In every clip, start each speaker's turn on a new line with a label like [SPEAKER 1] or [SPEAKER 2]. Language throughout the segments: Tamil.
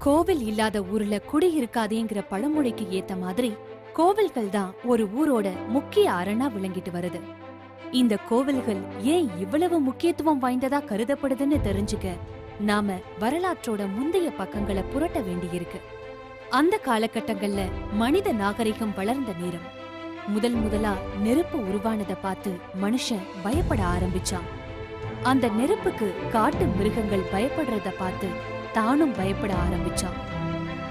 [SPEAKER 1] கோவில் இல்லாத ஊர்ல குடி இருக்காதேங்கிற பழமொழிக்கு ஏத்த மாதிரி கோவில்கள் தான் ஒரு ஊரோட முக்கிய அரணா விளங்கிட்டு வருது. இந்த கோவில்கள் ஏன் இவ்வளவு முக்கியத்துவம் வாய்ந்ததா கருதப்படுதுன்னு தெரிஞ்சுக்க நாம வரலாற்றோட முந்தைய பக்கங்களை புரட்ட வேண்டியிருக்கு. அந்த காலகட்டங்கள்ல மனித நாகரிகம் வளர்ந்த நேரம். முதலா நெருப்பு உருவானதை பார்த்து மனுஷன் பயப்பட ஆரம்பிச்சான். அந்த நெருப்புக்கு காட்டு மிருகங்கள் பயப்படுறத பார்த்து தானும் பயப்பட ஆரம்பிச்சான்.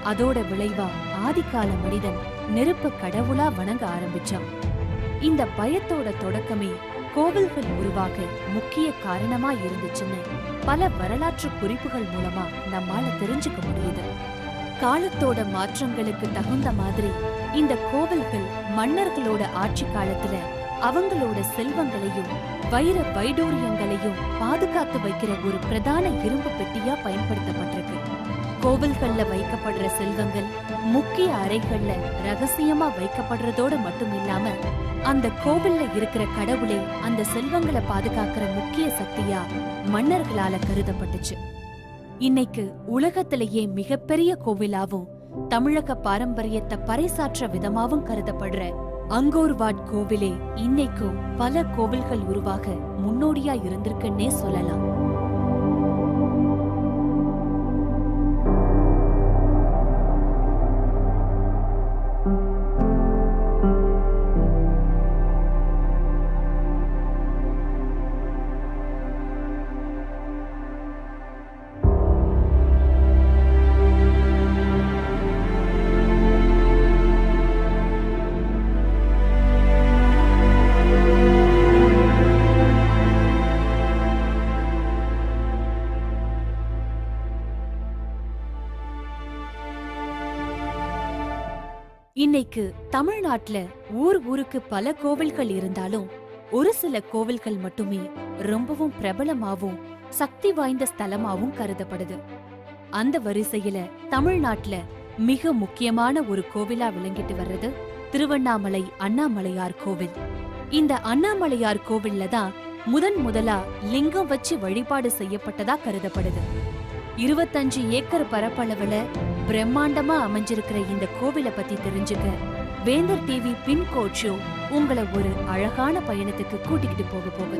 [SPEAKER 1] அதோட விளைவா ஆதிகால மனிதன் நெருப்ப கடவுளா வணங்க ஆரம்பிச்சான். இந்த பயத்தோட தொடக்கமே கோவில்கள் உருவாக முக்கிய காரணமா இருந்துச்சுன்னு பல வரலாற்று குறிப்புகள் மூலமா நம்மால தெரிஞ்சுக்க முடியுது. காலத்தோட மாற்றங்களுக்கு தகுந்த மாதிரி இந்த கோவில்கள் மன்னர்களோட ஆட்சி காலத்துல அவங்களோட செல்வங்களையும் வைர வைடூரியங்களையும் பாதுகாத்து வைக்கிற ஒரு பிரதான இரும்பு பெட்டியா பயன்படுத்தப்பட்டிருக்கு. கோவில்கள்ல வைக்கப்படுற செல்வங்கள் முக்கிய அறைகள்ல ரகசியமா வைக்கப்படுறதோட மட்டும் இல்லாம அந்த கோவில்ல இருக்கிற கடவுளே அந்த செல்வங்களை பாதுகாக்கிற முக்கிய சக்தியா மன்னர்களால கருதப்பட்டுச்சு. இன்னைக்கு உலகத்திலேயே மிகப்பெரிய கோவிலாவும் தமிழக பாரம்பரியத்தை பறைசாற்ற விதமாவும் கருதப்படுற அங்கோர்வாட் கோவிலே இன்னைக்கும் பல கோவில்கள் உருவாக முன்னோடியா இருந்திருக்குன்னே சொல்லலாம். இன்னைக்கு தமிழ்நாட்டுல ஊருக்கு பல கோவில்கள் இருந்தாலும் ஒரு சில கோவில்கள் மட்டுமே ரொம்பவும் பிரபலமாவும் சக்தி வாய்ந்த ஸ்தலமாவும் கருதப்படுது. அந்த வரிசையில தமிழ்நாட்டுல மிக முக்கியமான ஒரு கோவிலா விளங்கிட்டு வர்றது திருவண்ணாமலை அண்ணாமலையார் கோவில். இந்த அண்ணாமலையார் கோவில்ல தான் முதலா லிங்கம் வச்சு வழிபாடு செய்யப்பட்டதா கருதப்படுது. 25 ஏக்கர் பரப்பளவுல பிரம்மாண்டமா அமைஞ்சிருக்கிற இந்த கோவிலை பத்தி தெரிஞ்சுக்க வேந்தர் டிவி பின்கோட் ஷோ உங்களை ஒரு அழகான பயணத்துக்கு கூட்டிக்கிட்டு போகுது.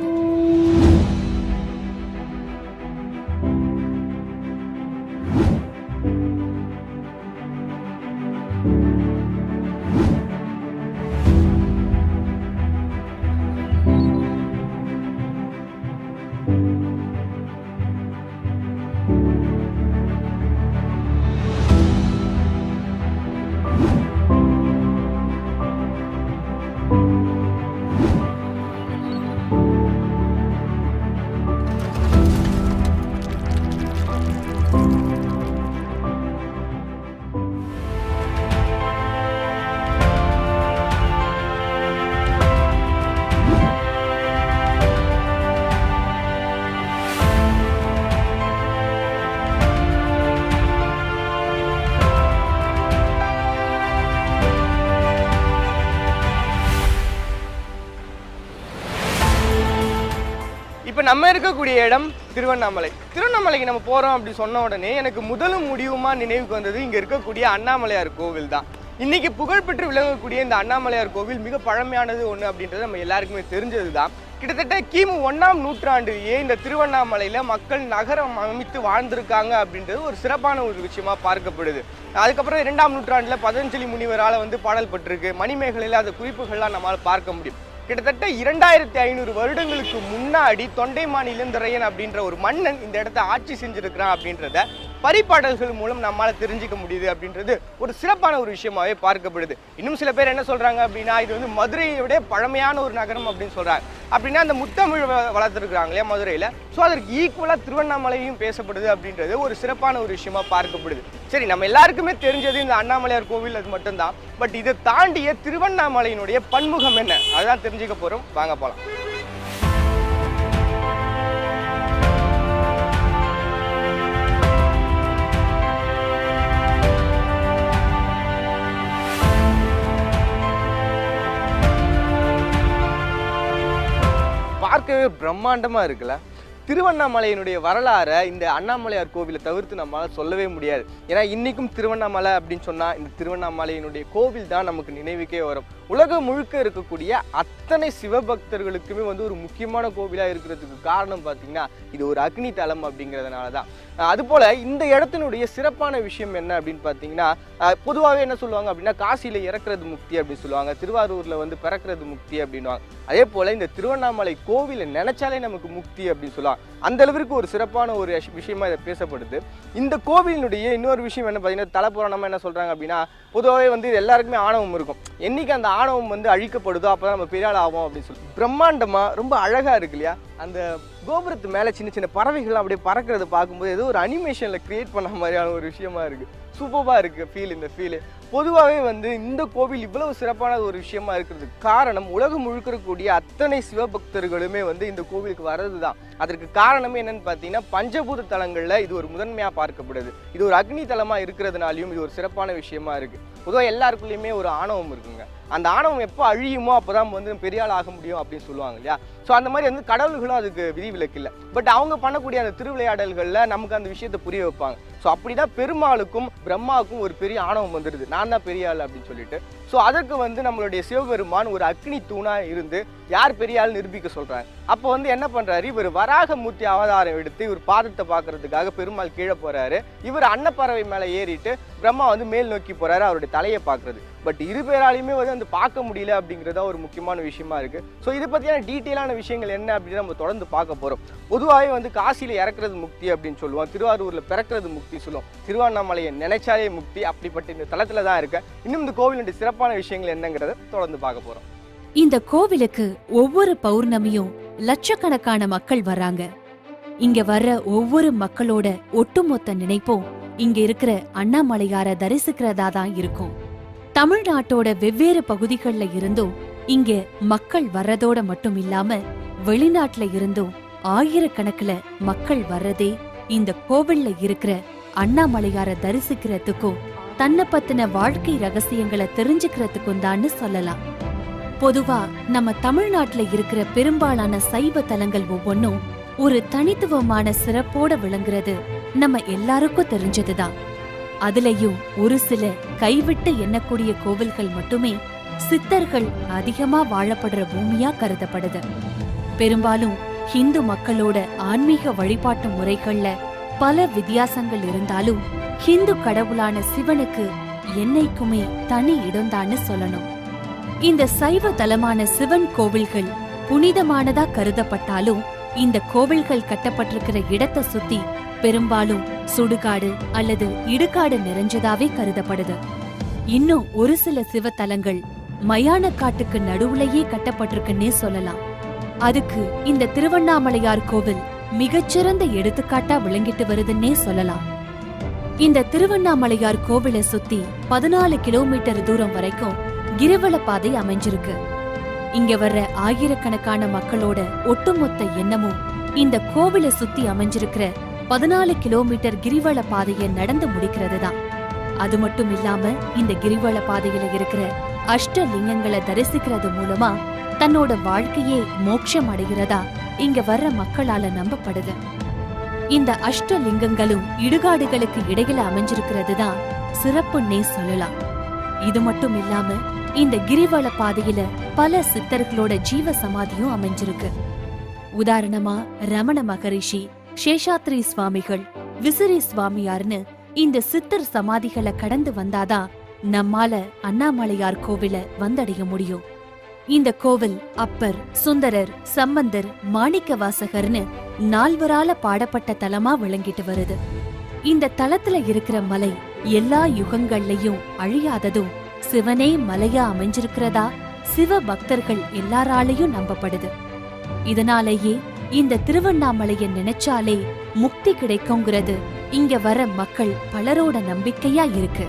[SPEAKER 2] இப்போ நம்ம இருக்கக்கூடிய இடம் திருவண்ணாமலைக்கு நம்ம போகிறோம் அப்படி சொன்ன உடனே எனக்கு முதலும் முடிவுமா நினைவுக்கு வந்தது இங்கே இருக்கக்கூடிய அண்ணாமலையார் கோவில் தான். இன்னைக்கு புகழ்பெற்று விளங்கக்கூடிய இந்த அண்ணாமலையார் கோவில் மிக பழமையானது ஒன்று அப்படின்றது நம்ம எல்லாருக்குமே தெரிஞ்சது தான். கிட்டத்தட்ட கிமு 1ஆம் நூற்றாண்டிலேயே இந்த திருவண்ணாமலையில் மக்கள் நகரம் அமைத்து வாழ்ந்திருக்காங்க அப்படின்றது ஒரு சிறப்பான ஒரு விஷயமா பார்க்கப்படுது. அதுக்கப்புறம் 2ஆம் நூற்றாண்டில் பதஞ்சலி முனிவரால் பாடல் பட்டிருக்கு. மணிமேகலையில் அந்த குறிப்புகள்லாம் நம்மளால் பார்க்க முடியும். கிட்டத்தட்ட 2500 வருடங்களுக்கு முன்னாடி தொண்டைமான் இளந்திரையன் அப்படின்ற ஒரு மன்னன் இந்த இடத்த ஆட்சி செஞ்சிருக்கிறான் அப்படின்றத பரிபாடல்கள் மூலம் நம்மளால தெரிஞ்சுக்க முடியுது அப்படின்றது ஒரு சிறப்பான ஒரு விஷயமாவே பார்க்கப்படுது. இன்னும் சில பேர் என்ன சொல்றாங்க அப்படின்னா இது மதுரையை விட பழமையான ஒரு நகரம் அப்படின்னு சொல்றாங்க. அப்படின்னா அந்த முத்தமிழ் வளர்த்துருக்காங்க இல்லையா மதுரையில, ஸோ அதற்கு ஈக்குவலா திருவண்ணாமலையும் பேசப்படுது அப்படின்றது ஒரு சிறப்பான ஒரு விஷயமா பார்க்கப்படுது. சரி, நம்ம எல்லாருக்குமே தெரிஞ்சது இந்த அண்ணாமலையார் கோவில் அது மட்டும்தான். பட் இதை தாண்டிய திருவண்ணாமலையினுடைய பன்முகம் என்ன, அதுதான் தெரிஞ்சுக்க போறோம். வாங்க போலாம். பார்க்கவே பிரம்மாண்டமா இருக்குல்ல. திருவண்ணாமலையினுடைய வரலாறை இந்த அண்ணாமலையார் கோவிலை தவிர்த்து நம்மளால் சொல்லவே முடியாது. ஏன்னா இன்றைக்கும் திருவண்ணாமலை அப்படின்னு சொன்னால் இந்த திருவண்ணாமலையினுடைய கோவில் தான் நமக்கு நினைவுக்கே வரும். உலகம் முழுக்க இருக்கக்கூடிய அத்தனை சிவபக்தர்களுக்குமே ஒரு முக்கியமான கோவிலாக இருக்கிறதுக்கு காரணம் பார்த்தீங்கன்னா இது ஒரு அக்னி தலம் அப்படிங்கிறதுனால தான். அதுபோல் இந்த இடத்தினுடைய சிறப்பான விஷயம் என்ன அப்படின்னு பார்த்தீங்கன்னா, பொதுவாகவே என்ன சொல்லுவாங்க அப்படின்னா காசியில் இறக்குறது முக்தி அப்படின்னு சொல்லுவாங்க, திருவாரூரில் பிறக்கிறது முக்தி அப்படின்வாங்க. அதே போல் இந்த திருவண்ணாமலை கோவிலை நினைச்சாலே நமக்கு முக்தி அப்படின்னு சொல்லுவாங்க. அந்த அளவிற்கு ஒரு சிறப்பான ஒரு விஷயமா இதை பேசப்படுது. இந்த கோவிலினுடைய இன்னொரு விஷயம் என்ன பார்த்தீங்கன்னா, தலப்புராணமாக என்ன சொல்கிறாங்க அப்படின்னா, பொதுவாகவே இது எல்லாருக்குமே ஆணவம் இருக்கும். என்னைக்கு அந்த ஆணவம் அழிக்கப்படுதோ அப்போ தான் நம்ம பெரிய ஆள் ஆகும் அப்படின்னு சொல்லி பிரம்மாண்டமாக ரொம்ப அழகாக இருக்கு இல்லையா? அந்த கோபுரத்து மேலே சின்ன சின்ன பறவைகள் அப்படியே பறக்கிறத பார்க்கும்போது ஏதோ ஒரு அனிமேஷனில் கிரியேட் பண்ண மாதிரியான ஒரு விஷயமா இருக்குது. சூப்பராக இருக்குது இந்த ஃபீலு. பொதுவாகவே இந்த கோவில் இவ்வளவு சிறப்பான ஒரு விஷயமா இருக்கிறதுக்கு காரணம் உலகம் முழுக்க இருக்கக்கூடிய அத்தனை சிவபக்தர்களுமே இந்த கோவிலுக்கு வர்றது தான். அதற்கு காரணமே என்னன்னு பார்த்தீங்கன்னா, பஞ்சபூத தலங்களில் இது ஒரு முதன்மையாக பார்க்கப்படுது. இது ஒரு அக்னி தலமாக இருக்கிறதுனாலையும் இது ஒரு சிறப்பான விஷயமா இருக்குது. பொதுவாக எல்லாருக்குள்ளேயுமே ஒரு ஆணவம் இருக்குங்க. அந்த ஆணவம் எப்போ அழியுமோ அப்போ தான் பெரிய ஆள் ஆக முடியும் அப்படின்னு சொல்லுவாங்க இல்லையா? ஸோ அந்த மாதிரி கடவுள்களும் அதுக்கு விதிவிலக்கு இல்லை. பட் அவங்க பண்ணக்கூடிய அந்த திருவிளையாடல்களில் நமக்கு அந்த விஷயத்தை புரிய வைப்பாங்க. ஸோ அப்படி தான் பெருமாளுக்கும் பிரம்மாவுக்கும் ஒரு பெரிய ஆணவம் வந்துடுது, நான் தான் பெரிய ஆள் அப்படின்னு சொல்லிட்டு. ஸோ அதற்கு நம்மளுடைய சிவபெருமான் ஒரு அக்னி தூணாக இருந்து யார் பெரிய ஆள் நிரூபிக்க சொல்கிறாங்க. அப்போ என்ன பண்ணுறாரு, இவர் வராகமூர்த்தி அவதாரம் எடுத்து இவர் பாதத்தை பார்க்கறதுக்காக பெருமாள் கீழே போகிறாரு. இவர் அன்னப்பறவை மேலே ஏறிட்டு பிரம்மா மேல் நோக்கி போகிறாரு அவருடைய தலையை பார்க்குறது. பட் இரு பேராலையுமே பார்க்க முடியல அப்படிங்கிறதா ஒரு முக்கியமான விஷயமா இருக்குது. ஸோ இதை பற்றியான டீட்டெயிலான விஷயங்கள் என்ன அப்படின்னு நம்ம தொடர்ந்து பார்க்க போகிறோம். பொதுவாகவே காசியில் இறக்குறது முக்தி அப்படின்னு சொல்லுவோம், திருவாரூரில் பிறக்கிறது முக்தி சொல்லுவோம், திருவண்ணாமலையை நினைச்சாலே முக்தி. அப்படிப்பட்ட இந்த தளத்தில் தான் இருக்க. இன்னும் இந்த கோவிலுடைய சிறப்பான விஷயங்கள் என்னங்கிறத தொடர்ந்து பார்க்க போகிறோம்.
[SPEAKER 1] இந்த கோவிலுக்கு ஒவ்வொரு பௌர்ணமியும் லட்சக்கணக்கான மக்கள் வர்றாங்க. இங்க வர்ற ஒவ்வொரு மக்களோட ஒட்டுமொத்த நினைப்பும் இங்க இருக்கிற அண்ணாமலையார தரிசிக்கிறதா தான் இருக்கும். தமிழ்நாட்டோட வெவ்வேறு பகுதிகள்ல இருந்தும் இங்க மக்கள் வர்றதோட மட்டும் இல்லாம வெளிநாட்டுல இருந்தும் ஆயிரக்கணக்கில் மக்கள் வர்றதே இந்த கோவில்ல இருக்கிற அண்ணாமலையார தரிசிக்கிறதுக்கும் தன்னை பத்தின வாழ்க்கை ரகசியங்களை தெரிஞ்சுக்கிறதுக்கும் தான்னு சொல்லலாம். பொதுவா நம்ம தமிழ்நாட்டுல இருக்கிற பெரும்பாலான சைவ தலங்கள் ஒவ்வொன்றும் ஒரு தனித்துவமான சிறப்போட விளங்குறது நம்ம எல்லாருக்கும் தெரிஞ்சதுதான். அதுலயும் ஒரு சில கைவிட்டு எண்ணக்கூடிய கோவில்கள் மட்டுமே சித்தர்கள் அதிகமா வாழப்படுற பூமியா கருதப்படுது. பெரும்பாலும் ஹிந்து மக்களோட ஆன்மீக வழிபாட்டு முறைகள்ல பல வித்தியாசங்கள் இருந்தாலும் ஹிந்து கடவுளான சிவனுக்கு என்னைக்குமே தனி இடம்தான்னு சொல்லணும். இந்த சைவ தலமான சிவன் கோவில்கள் புனிதமானதா கருதப்பட்டாலும் இந்த கோவில்கள் கட்டப்பட்டிருக்கிற இடத்தை சுத்தி பெரும்பாலும் சுடுகாடு அல்லது இடுகாடு நிறைஞ்சதாவே கருதப்படுது. இன்னும் ஒரு சில சிவத்தலங்கள் மயான காட்டுக்கு நடுவுலயே கட்டப்பட்டிருக்குன்னே சொல்லலாம். அதுக்கு இந்த திருவண்ணாமலையார் கோவில் மிகச்சிறந்த எடுத்துக்காட்டா விளங்கிட்டு வருதுன்னே சொல்லலாம். இந்த திருவண்ணாமலையார் கோவிலை சுத்தி 14 கிலோமீட்டர் தூரம் வரைக்கும் கிரிவல பாதை அமைஞ்சிருக்கு. இங்க வர்ற ஆயிரக்கணக்கான மக்களோட ஒட்டுமொத்த எண்ணமும் இந்த கோவிலை சுத்தி அமைஞ்சிருக்கிற 14 கிலோமீட்டர் கிரிவல பாதையை நடந்து முடிக்கிறது தான். அது மட்டும் இல்லாம இந்த கிரிவல பாதையில இருக்கிற அஷ்டலிங்கங்களை தரிசிக்கிறது மூலமா தன்னோட வாழ்க்கையே மோட்சம் அடைகிறதா இங்க வர்ற மக்களால நம்பப்படுது. இந்த அஷ்டலிங்கங்களும் இடுகாடுகளுக்கு இடையில அமைஞ்சிருக்கிறது தான் சிறப்புன்னே சொல்லலாம். இது மட்டும் இல்லாம இந்த கிரிவல பாதையில பல சித்தர்களோட ஜீவ சமாதியும் அமைஞ்சிருக்கு. உதாரணமா ரமண மகரிஷி, சேஷாத்ரி சுவாமிகள், விசிறி சுவாமியார்னு இந்த சித்தர் சமாதிகளை கடந்து வந்தாதான் நம்மால அண்ணாமலையார் கோவில வந்தடைய முடியும். இந்த கோவில் அப்பர், சுந்தரர், சம்பந்தர், மாணிக்க வாசகர்னு 4வரால பாடப்பட்ட தலமா விளங்கிட்டு வருது. இந்த தலத்துல இருக்கிற மலை எல்லா யுகங்கள்லயும் அழியாததும் சிவனே மலையா அமைஞ்சிருக்கிறதா சிவ பக்தர்கள் எல்லாராலையும் நம்பப்படுது. இதனாலேயே இந்த திருவண்ணாமலையை நினைச்சாலே முக்தி கிடைக்குங்கிறது இங்க வர மக்கள் பலரோட நம்பிக்கையா இருக்கு.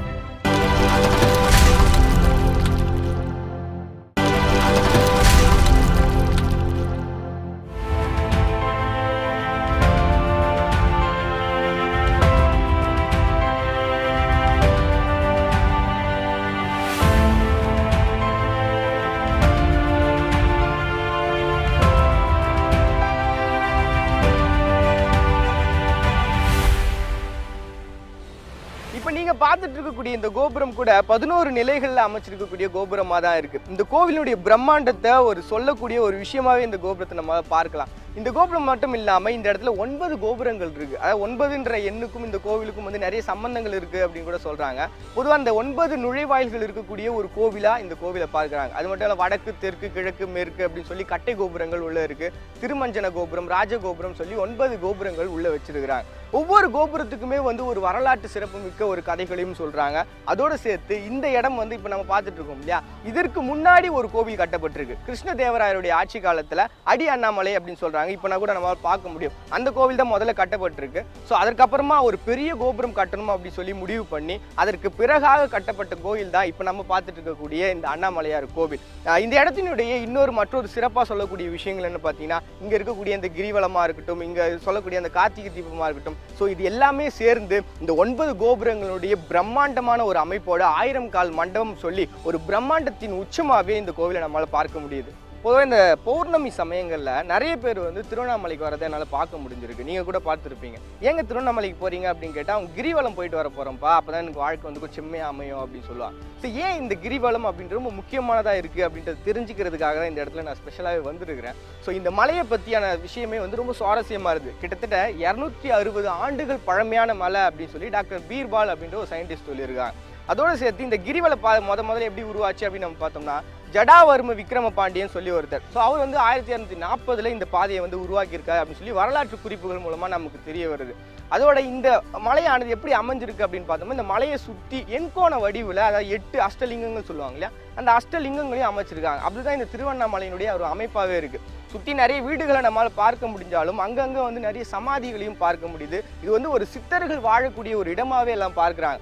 [SPEAKER 2] இப்போ நீங்க பார்த்துட்டு இருக்கக்கூடிய இந்த கோபுரம் கூட 11 நிலைகள்ல அமைச்சிருக்கக்கூடிய கோபுரமா தான் இருக்கு. இந்த கோவிலுடைய பிரம்மாண்டத்தை ஒரு சொல்லக்கூடிய ஒரு விஷயமாவே இந்த கோபுரத்தை நம்ம பார்க்கலாம். இந்த கோபுரம் மட்டும் இல்லாம இந்த இடத்துல 9 கோபுரங்கள் இருக்கு. அதாவது 9ன்ற எண்ணுக்கும் இந்த கோவிலுக்கும் வந்து நிறைய சம்பந்தங்கள் இருக்கு அப்படின்னு கூட சொல்றாங்க. பொதுவாக இந்த 9 நுழைவாயில்கள் இருக்கக்கூடிய ஒரு கோவிலா இந்த கோவிலை பார்க்குறாங்க. அது மட்டும் இல்ல வடக்கு, தெற்கு, கிழக்கு, மேற்கு அப்படின்னு சொல்லி கட்டை கோபுரங்கள் உள்ள இருக்கு. திருமஞ்சன கோபுரம், ராஜகோபுரம் சொல்லி 9 கோபுரங்கள் உள்ள வச்சிருக்கிறாங்க. ஒவ்வொரு கோபுரத்துக்குமே வந்து ஒரு வரலாற்று சிறப்பு மிக்க ஒரு கதைகளையும் சொல்றாங்க. அதோட சேர்த்து இந்த இடம் வந்து இப்போ நம்ம பார்த்துட்டு இருக்கோம் இல்லையா, இதற்கு முன்னாடி ஒரு கோவில் கட்டப்பட்டிருக்கு. கிருஷ்ணதேவராயருடைய ஆட்சி காலத்துல அடி அண்ணாமலை அப்படின்னு சொல்றாங்க. இப்போ நான் கூட நம்மளால பார்க்க முடியும். அந்த கோவில் தான் முதல்ல கட்டப்பட்டிருக்கு. ஸோ அதற்கப்புறமா ஒரு பெரிய கோபுரம் கட்டணும் அப்படின்னு சொல்லி முடிவு பண்ணி அதற்கு பிறகாக கட்டப்பட்ட கோவில் தான் இப்போ நம்ம பார்த்துட்டு இருக்கக்கூடிய இந்த அண்ணாமலையார் கோவில். இந்த இடத்தினுடைய மற்றொரு சிறப்பாக சொல்லக்கூடிய விஷயங்கள் என்ன பார்த்தீங்கன்னா, இங்கே இருக்கக்கூடிய இந்த கிரிவலமாக இருக்கட்டும், இங்கே சொல்லக்கூடிய அந்த கார்த்திகை தீபமாக இருக்கட்டும், ஸோ இது எல்லாமே சேர்ந்து இந்த 9 கோபுரங்களுடைய பிரம்மாண்டமான ஒரு அமைப்போட 1000 கால் மண்டபம் சொல்லி ஒரு பிரம்மாண்டத்தின் உச்சமாகவே இந்த கோவிலை நம்மளால் பார்க்க முடியுது. பொதுவாக இந்த பௌர்ணமி சமயங்களில் நிறைய பேர் வந்து திருவண்ணாமலைக்கு வரதை என்னால் பார்க்க முடிஞ்சிருக்கு. நீங்கள் கூட பார்த்துருப்பீங்க. ஏங்க திருவண்ணாமலைக்கு போகிறீங்க அப்படின்னு கேட்டால், அவங்க கிரிவலம் போயிட்டு வர போகிறோம்ப்பா, அப்போ தான் எனக்கு வாழ்க்கை வந்து கொஞ்சம் செம்மையாக அமையும் அப்படின்னு சொல்லுவாங்க. ஸோ ஏன் இந்த கிரிவலம் அப்படின்றது ரொம்ப முக்கியமானதாக இருக்குது அப்படின்றது தெரிஞ்சுக்கிறதுக்காக தான் இந்த இடத்துல நான் ஸ்பெஷலாகவே வந்துருக்கிறேன். ஸோ இந்த மலையை பற்றியான விஷயமே வந்து ரொம்ப சுவாரஸ்யமாக இருக்குது. கிட்டத்தட்ட 260 ஆண்டுகள் பழமையான மலை அப்படின்னு சொல்லி டாக்டர் பீர்பால் அப்படின்ற ஒரு சயின்டிஸ்ட் சொல்லியிருக்காங்க. அதோடு சேர்த்து இந்த கிரிவல முதல்ல எப்படி உருவாச்சு அப்படின்னு நம்ம பார்த்தோம்னா, ஜடாவர்ம விக்ரம பாண்டியன் சொல்லி ஒருத்தர். ஸோ அவர் வந்து 1240 இந்த பாதையை வந்து உருவாக்கியிருக்காரு அப்படின்னு சொல்லி வரலாற்று குறிப்புகள் மூலமாக நமக்கு தெரிய வருது. அதோட இந்த மலையானது எப்படி அமைஞ்சிருக்கு அப்படின்னு பார்த்தோம்னா, இந்த மலையை சுற்றி எண்கோண வடிவில், அதாவது 8 அஷ்டலிங்கங்கள் சொல்லுவாங்க இல்லையா, அந்த அஷ்டலிங்கங்களையும் அமைச்சிருக்காங்க. அப்படிதான் இந்த திருவண்ணாமலையினுடைய ஒரு அமைப்பாகவே இருக்குது. சுற்றி நிறைய வீடுகளை நம்மளால் பார்க்க முடிஞ்சாலும் அங்கங்கே வந்து நிறைய சமாதிகளையும் பார்க்க முடியுது. இது வந்து ஒரு சித்தர்கள் வாழக்கூடிய ஒரு இடமாகவே எல்லாம் பார்க்குறாங்க.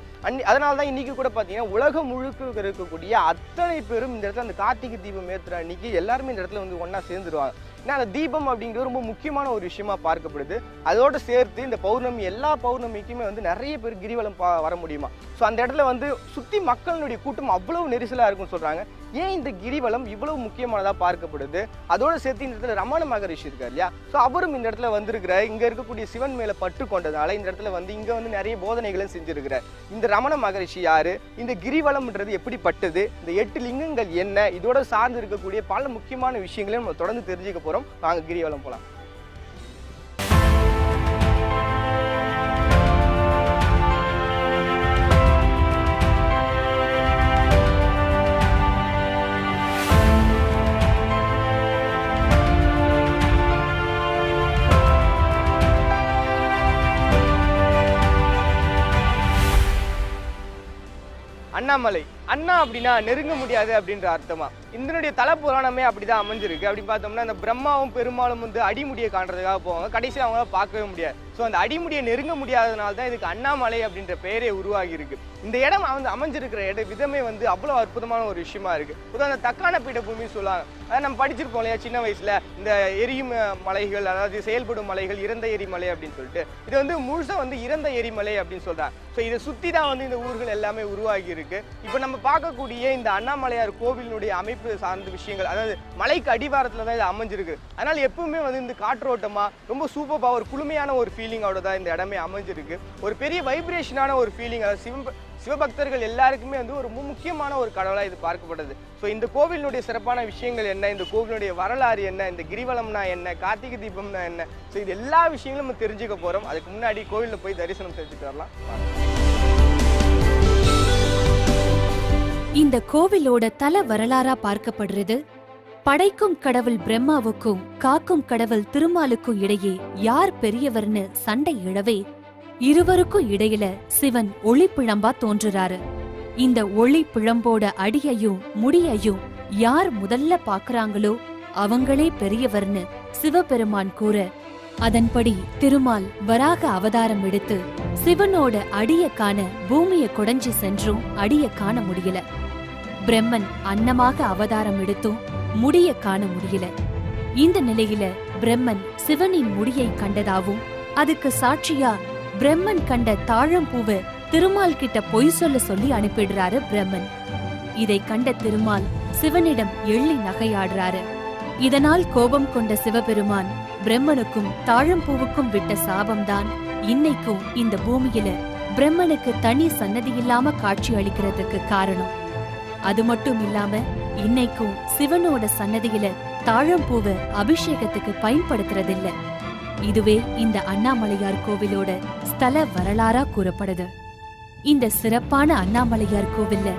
[SPEAKER 2] அதனால தான் இன்றைக்கி கூட பார்த்தீங்கன்னா உலகம் முழுக்க இருக்கக்கூடிய அத்தனை பேரும் இந்த இடத்துல அந்த கார்த்திகை தீபம் ஏற்றுற அன்றைக்கி எல்லாருமே இந்த இடத்துல வந்து ஒன்றா சேர்ந்துருவாங்க. ஏன்னா அந்த தீபம் அப்படிங்கிறது ரொம்ப முக்கியமான ஒரு விஷயமா பார்க்கப்படுது. அதோடு சேர்த்து இந்த பௌர்ணமி எல்லா பௌர்ணமிக்குமே வந்து நிறைய பேர் கிரிவலம் வர முடியுமா. ஸோ அந்த இடத்துல வந்து சுற்றி மக்களுடைய கூட்டம் அவ்வளவு நெரிசலாக இருக்குன்னு சொல்கிறாங்க. ஏன் இந்த கிரிவலம் இவ்வளவு முக்கியமானதாக பார்க்கப்படுது? அதோடு சேர்த்து இந்த இடத்துல ரமண மகரிஷி இருக்கார் இல்லையா, ஸோ அவரும் இந்த இடத்துல வந்திருக்கிற இங்கே இருக்கக்கூடிய சிவன் மேலே பற்று கொண்டதால இந்த இடத்துல வந்து இங்கே வந்து நிறைய போதனைகளும் செஞ்சிருக்கிறார். இந்த ரமண மகரிஷி யாரு, இந்த கிரிவலம்ன்றது எப்படிப்பட்டது, இந்த 8 லிங்கங்கள் என்ன, இதோட சார்ந்து இருக்கக்கூடிய பல முக்கியமான விஷயங்களையும் நம்ம தொடர்ந்து தெரிஞ்சுக்க போகிறோம். வாங்க கிரிவலம் போகலாம். அண்ணாமலை, அண்ணா அப்படின்னா நெருங்க முடியாது அப்படின்ற அர்த்தமா. இதனுடைய தல புராணமே அப்படிதான் அமைஞ்சிருக்கு. அப்படி பார்த்தோம்னா இந்த பிரம்மாவும் பெருமாளும் வந்து அடிமுடியை காண்றதுக்காக போவாங்க. கடைசியில் அவங்களால பார்க்கவே முடியாது. ஸோ அந்த அடிமுடியை நெருங்க முடியாததுனால தான் இதுக்கு அண்ணாமலை அப்படின்ற பெயரே உருவாகி இருக்கு. இந்த இடம் வந்து அமைஞ்சிருக்கிற விதமே வந்து அவ்வளோ அற்புதமான ஒரு விஷயமா இருக்கு. பொதுவாக அந்த தக்கான பீடபூமி சொல்லுவாங்க. அதாவது நம்ம படிச்சிருப்போம் இல்லையா சின்ன வயசுல, இந்த எரியும் மலைகள், அதாவது செயல்படும் மலைகள், இறந்த எரிமலை அப்படின்னு சொல்லிட்டு, இது வந்து முழுசா வந்து இறந்த எரிமலை அப்படின்னு சொல்றாங்க. ஸோ இதை சுற்றி தான் வந்து இந்த ஊர்கள் எல்லாமே உருவாகி இருக்கு. இப்போ நம்ம பார்க்கக்கூடிய இந்த அண்ணாமலையார் கோவிலினுடைய அமைப்பு சார்ந்த விஷயங்கள், அதாவது மலைக்கு அடிவாரத்தில் தான் இது அமைஞ்சிருக்கு. அதனால எப்பவுமே வந்து இந்த காற்றோட்டமா ரொம்ப சூப்பராக ஒரு குளுமையான ஒரு ஃபீலிங்கோட தான் இந்த இடமே அமைஞ்சிருக்கு. ஒரு பெரிய வைப்ரேஷனான ஒரு ஃபீலிங். அதாவது சிவபக்தர்கள் எல்லாருக்குமே வந்து ஒரு முக்கியமான ஒரு கடவுளாக இது பார்க்கப்படுது. ஸோ இந்த கோவிலினுடைய சிறப்பான விஷயங்கள் என்ன, இந்த கோவிலுடைய வரலாறு என்ன, இந்த கிரிவலம்னா என்ன, கார்த்திகை தீபம்னா என்ன, ஸோ இது எல்லா விஷயங்களும் நம்ம தெரிஞ்சுக்க போகிறோம். அதுக்கு முன்னாடி கோவிலில் போய் தரிசனம் செஞ்சுட்டு வரலாம்.
[SPEAKER 1] இந்த கோவிலோட தல வரலாறா பார்க்கப்படுறது, படைக்கும் கடவுள் பிரம்மாவுக்கும் காக்கும் கடவுள் திருமாலுக்கும் இடையே யார் பெரியவர்னு சண்டை இழவே இருவருக்கும் இடையில சிவன் ஒளிப்பிழம்பா தோன்றுறாரு. இந்த ஒளி பிழம்போட அடியையும் முடியையும் யார் முதல்ல பாக்குறாங்களோ அவங்களே பெரியவர்னு சிவபெருமான் கூற, அதன்படி திருமால் வராக அவதாரம் எடுத்து சிவனோட அடிய காண பூமியை கொடைஞ்சு சென்றும் அடிய காண முடியல. பிரம்மன் அன்னமாக அவதாரம் எடுத்தும் முடிய காண முடியல. இந்த நிலையில பிரம்மன் சிவனின் முடியை கண்டதாவும், அதுக்கு சாட்சியா பிரம்மன் கண்ட தாழம்பூவை திருமால் கிட்ட பொய் சொல்லி அனுப்பிடுறாரு பிரம்மன். இதை கண்ட திருமால் சிவனிடம் எள்ளி நகையாடுறாரு. இதனால் கோபம் கொண்ட சிவபெருமான் பிரம்மனுக்கும் தாழம்பூவுக்கும் விட்ட சாபம்தான் இன்னைக்கும் இந்த பூமியில பிரம்மனுக்கு தனி சன்னதி இல்லாம காட்சி அளிக்கிறதுக்கு காரணம். அது மட்டும் இல்லாம இன்னைக்கும் சிவனோட சன்னதியில தாழம்பூவை அபிஷேகத்துக்கு பயன்படுத்துறதில்ல. இதுவே இந்த அண்ணாமலையார் கோவிலோட ஸ்தல வரலாறா கூறப்படுது. இந்த சிறப்பான அண்ணாமலையார் கோவில்ல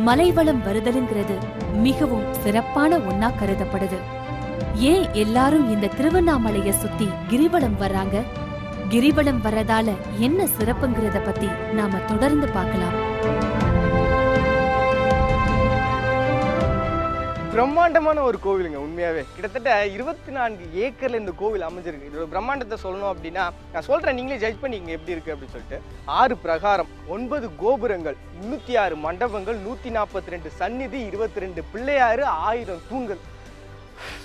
[SPEAKER 1] மலைவளம் வருதலுங்கிறது மிகவும் சிறப்பான ஒன்னா கருதப்படுது. ஏன் எல்லாரும் இந்த திருவண்ணாமலைய சுத்தி கிரிவலம் வர்றாங்க? கிரிவலம் வர்றதால என்ன சிறப்புங்கிறத பத்தி நாம தொடர்ந்து பார்க்கலாம்.
[SPEAKER 2] பிரம்மாண்டமான ஒரு கோவிலுங்க. உண்மையாவே கிட்டத்தட்ட 24 ஏக்கர்ல இந்த கோவில் அமைஞ்சிருக்கு. இதோட பிரம்மாண்டத்தை சொல்லணும் அப்படின்னா நான் சொல்றேன், நீங்களே ஜட்ஜ் பண்ணிங்க எப்படி இருக்கு அப்படின்னு சொல்லிட்டு. 6 பிரகாரம், 9 கோபுரங்கள், 306 மண்டபங்கள், 142 சந்நிதி, 22 பிள்ளையாறு, 1000 தூண்கள்.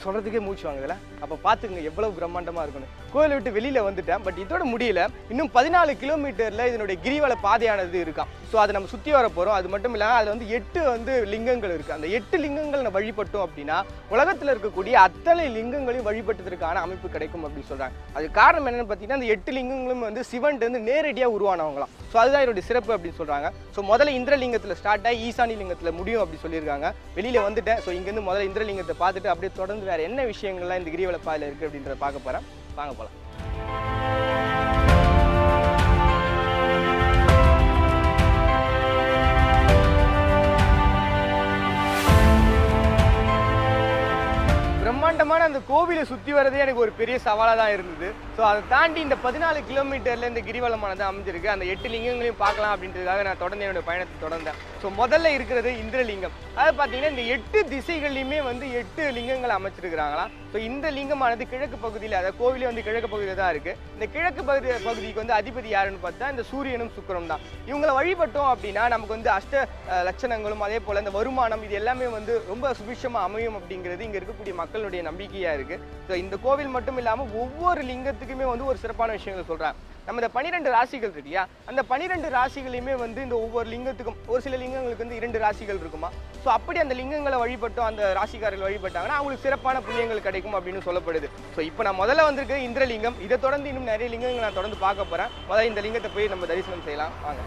[SPEAKER 2] சொல்றதுக்கே மூச்சு வாங்குதுல. அப்ப பாத்துக்கங்க எவ்வளவு பிரம்மாண்டமா இருக்குன்னு. கோயிலை விட்டு வெளியில வந்துட்டேன், பட் இதோட முடியல. இன்னும் 14 கிலோமீட்டர்ல இதனுடைய கிரிவல பாதையானது இருக்காம். ஸோ அதை நம்ம சுற்றி வர போகிறோம். அது மட்டும் இல்லாமல் அதில் வந்து 8 லிங்கங்கள் இருக்குது. அந்த 8 லிங்கங்கள் நம்ம வழிபட்டோம் அப்படின்னா உலகத்தில் இருக்கக்கூடிய அத்தனை லிங்கங்களையும் வழிபட்டதற்கான அமைப்பு கிடைக்கும் அப்படின்னு சொல்கிறாங்க. அது காரணம் என்னென்னு பார்த்தீங்கன்னா, அந்த 8 லிங்கங்களும் வந்து சிவன் வந்து நேரடியாக உருவானவங்களாம். ஸோ அதுதான் என்னுடைய சிறப்பு அப்படின்னு சொல்கிறாங்க. ஸோ முதல்ல இந்திரலிங்கத்தில் ஸ்டார்ட் ஆகி ஈசானி லிங்கத்தில் முடியும் அப்படி சொல்லியிருக்காங்க. வெளியில் வந்துட்டேன். ஸோ இங்கேருந்து முதல்ல இந்திரலிங்கத்தை பார்த்துட்டு அப்படியே தொடர்ந்து வேறு என்ன விஷயங்கள்லாம் இந்த கிரிவல பாதையில் இருக்குது அப்படின்றத பார்க்க போகிறேன். வாங்க போகலாம். பிரம்மாண்டமான அந்த கோவிலை சுற்றி வரதே எனக்கு ஒரு பெரிய சவாலாக தான் இருந்தது. ஸோ அதை தாண்டி இந்த 14 கிலோமீட்டரில் இந்த கிரிவலமானது அமைஞ்சிருக்கு. அந்த 8 லிங்கங்களையும் பார்க்கலாம் அப்படின்றதுக்காக நான் தொடர்ந்து என்னோட பயணத்தை தொடர்ந்தேன். ஸோ முதல்ல இருக்கிறது இந்திரலிங்கம். அதை பார்த்தீங்கன்னா இந்த 8 திசைகள்லையுமே வந்து 8 லிங்கங்கள் அமைச்சிருக்கிறாங்களாம். ஸோ இந்த லிங்கமானது கிழக்கு பகுதியில், அதாவது கோவிலே வந்து கிழக்கு பகுதியில் தான் இருக்குது. இந்த கிழக்கு பகுதிக்கு வந்து அதிபதி யாருன்னு பார்த்தா இந்த சூரியனும் சுக்கிரனும் தான். இவங்களை வழிபட்டோம் அப்படின்னா நமக்கு வந்து அஷ்ட லட்சணங்களும் அதே போல் இந்த வருமானம் இது எல்லாமே வந்து ரொம்ப சுபிஷமாக அமையும் அப்படிங்கிறது இங்கே இருக்கக்கூடிய மக்களுடைய நம்பிக்கையாக இருக்குது. ஸோ இந்த கோவில் மட்டும் இல்லாமல் ஒவ்வொரு லிங்கத்துக்குமே வந்து ஒரு சிறப்பான விஷயங்கள் சொல்கிறாங்க. நம்ம இந்த 12 ராசிகள் இருக்கு இல்லையா, அந்த 12 ராசிகளையுமே வந்து இந்த ஒவ்வொரு லிங்கத்துக்கும் ஒரு சில லிங்கங்களுக்கு வந்து 2 ராசிகள் இருக்குமா. ஸோ அப்படி அந்த லிங்கங்களை வழிபட்டோம், அந்த ராசிக்காரர்கள் வழிபட்டாங்கன்னா அவங்களுக்கு சிறப்பான புண்ணியங்கள் கிடைக்கும் அப்படின்னு சொல்லப்படுது. ஸோ இப்போ நான் முதல்ல வந்திருக்கிறது இந்திரலிங்கம். இதை தொடர்ந்து இன்னும் நிறைய லிங்கங்கள் நான் தொடர்ந்து பார்க்க போகிறேன். முதல்ல இந்த லிங்கத்தை போய் நம்ம தரிசனம் செய்யலாம் வாங்க.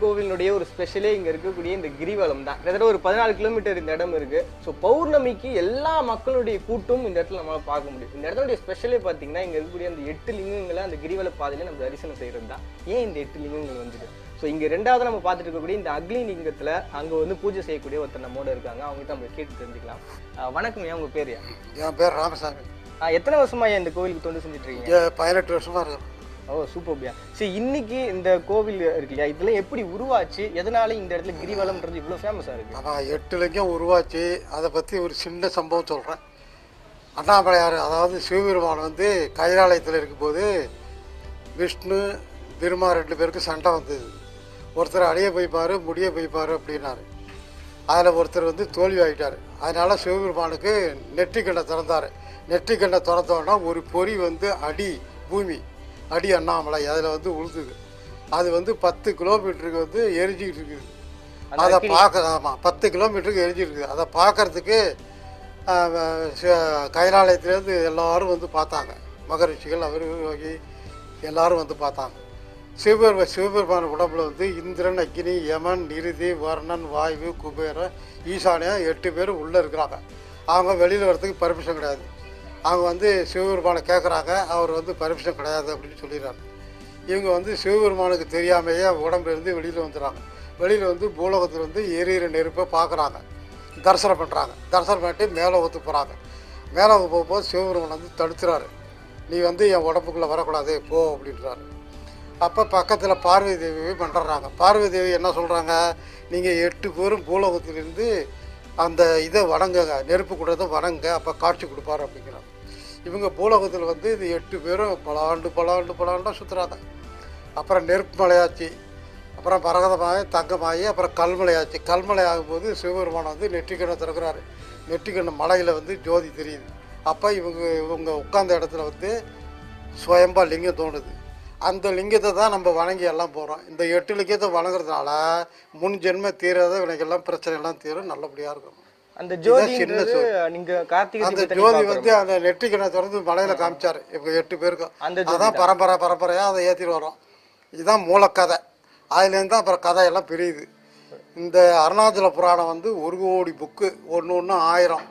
[SPEAKER 2] கோவிலுடைய ஒரு ஸ்பெஷலே இங்கே இருக்கக்கூடிய இந்த கிரிவலம் தான். கிட்டத்தட்ட ஒரு 14 கிலோமீட்டர் இந்த இடம் இருக்குது. ஸோ பௌர்ணமிக்கு எல்லா மக்களுடைய கூட்டும் இந்த இடத்துல நம்மளால் பார்க்க முடியும். இந்த இடத்துடைய ஸ்பெஷலே பார்த்தீங்கன்னா இங்கே இருக்கக்கூடிய அந்த 8 லிங்கங்களை அந்த கிரிவல பாதையில் நம்ம தரிசனம் செய்கிறது தான். ஏன் இந்த 8 லிங்கங்கள் வந்துட்டு ஸோ இங்கே ரெண்டாவது நம்ம பார்த்துட்டு இருக்கக்கூடிய இந்த அக்னி லிங்கத்தில் அங்கே வந்து பூஜை செய்யக்கூடிய ஒருத்தர் நம்மோட இருக்காங்க. அவங்ககிட்ட நம்ம கேட்டு தெரிஞ்சுக்கலாம். வணக்கம், ஏன் உங்கள் பேர்?
[SPEAKER 3] என் பேர் ராமசாமி.
[SPEAKER 2] எத்தனை வருஷமா இந்த கோவிலுக்கு தொண்டு செஞ்சுட்டு இருக்கீங்க?
[SPEAKER 3] 18 வருஷமா இருக்கு.
[SPEAKER 2] ஓ சூப்பர்பியா. சரி, இன்னைக்கு இந்த கோவில் இருக்கு இல்லையா, இதெல்லாம் எப்படி உருவாச்சு, எதனால இந்த இடத்துல கிரிவலம்ன்றது இவ்வளோ ஃபேமஸாக இருக்குது?
[SPEAKER 3] ஆனால் 8 லிங்கம் உருவாச்சு. அதை பற்றி ஒரு சின்ன சம்பவம் சொல்கிறேன். அண்ணாமலையார், அதாவது சிவபெருமான் வந்து கைலாலயத்தில் இருக்கும்போது விஷ்ணு திருமா 2 பேருக்கு சண்டை வந்தது. ஒருத்தர் அடைய போய்ப்பார், முடிய போய்ப்பார் அப்படின்னாரு. அதில் ஒருத்தர் வந்து தோல்வி ஆகிட்டார். அதனால் சிவபெருமானுக்கு நெற்றிக்கண்ணை திறந்தார். நெற்றிக்கண்ணை திறந்தோன்னா ஒரு பொறி வந்து பூமி அடி அண்ணாமலை அதில் வந்து உழுதுது. அது வந்து 10 கிலோமீட்டருக்கு வந்து எரிஞ்சிக்கிட்டு இருக்குது. அதை பார்க்க, ஆமாம் 10 கிலோமீட்டருக்கு எரிஞ்சிருக்குது. அதை பார்க்கறதுக்கு கைலாலயத்துலேருந்து எல்லோரும் வந்து பார்த்தாங்க. மகரிஷிகள் அவர் வகை எல்லோரும் வந்து பார்த்தாங்க. சிவபெருமான உடம்புல வந்து இந்திரன், அக்னி, யமன், நிருதி, வர்ணன், வாயு, குபேரன், ஈசானியம் 8 பேர் உள்ளே இருக்கிறாங்க. அவங்க வெளியில் வர்றதுக்கு பர்மிஷன் கிடையாது. அவங்க வந்து சிவபெருமானை கேட்குறாங்க. அவர் வந்து பர்மிஷன் கிடையாது அப்படின்னு சொல்லிடுறாங்க. இவங்க வந்து சிவபெருமானுக்கு தெரியாமையே உடம்புலேருந்து வெளியில் வந்துடுறாங்க. வெளியில் வந்து பூலோகத்தில் வந்து எரியிற நெருப்பை பார்க்குறாங்க, தரிசனம் பண்ணுறாங்க. தரிசனம் பண்ணிட்டு மேலோகத்துக்கு போகிறாங்க. மேலோகம் போகும்போது சிவபெருமான் வந்து தடுத்துறாரு. நீ வந்து என் உடம்புக்குள்ளே வரக்கூடாது போ அப்படின்றாரு. அப்போ பக்கத்தில் பார்வதி தேவி பண்ணுறாங்க. பார்வதி தேவி என்ன சொல்கிறாங்க, நீங்கள் 8 பேரும் பூலோகத்திலிருந்து அந்த இதை வணங்குங்க, நெருப்பு கூடத்தை வணங்க, அப்போ காட்சி கொடுப்பாரு அப்படிங்கிறாங்க. இவங்க பூலோகத்தில் வந்து இது 8 பேரும் பல ஆண்டாக சுற்றுறாங்க. அப்புறம் நெருப்பு மலையாச்சு, அப்புறம் பரகதமாகி தங்கமாகி அப்புறம் கல்மலையாச்சு. கல்மலை ஆகும்போது சிவபெருமான் வந்து நெற்றிக்கண்ணை திறக்கிறாரு. நெற்றிக்கண்ணு மலையில் வந்து ஜோதி தெரியுது. அப்போ இவங்க உட்கார்ந்த இடத்துல வந்து சுயம்பா லிங்கம் தோணுது. அந்த லிங்கத்தை தான் நம்ம வணங்கி எல்லாம் போகிறோம். இந்த 8 லிங்கத்தை வணங்குறதுனால முன் ஜென்ம தீராத வினைகள்லாம் பிரச்சனைகள்லாம் தீரும், நல்லபடியாக இருக்கும்.
[SPEAKER 2] அந்த ஜோதி
[SPEAKER 3] அந்த ஜோதி வந்து அந்த நெற்றிக்கண்ணை திறந்து மலையில் காமிச்சார் இவங்க 8 பேருக்கும். அதான் பரம்பரையாக அதை ஏற்றிட்டு வரோம். இதுதான் மூலக்கதை. அதுலேருந்து தான் அப்புறம் கதையெல்லாம் பிரியுது. இந்த அருணாச்சல புராணம் வந்து 1 கோடி புக்கு, ஒன்று 1000.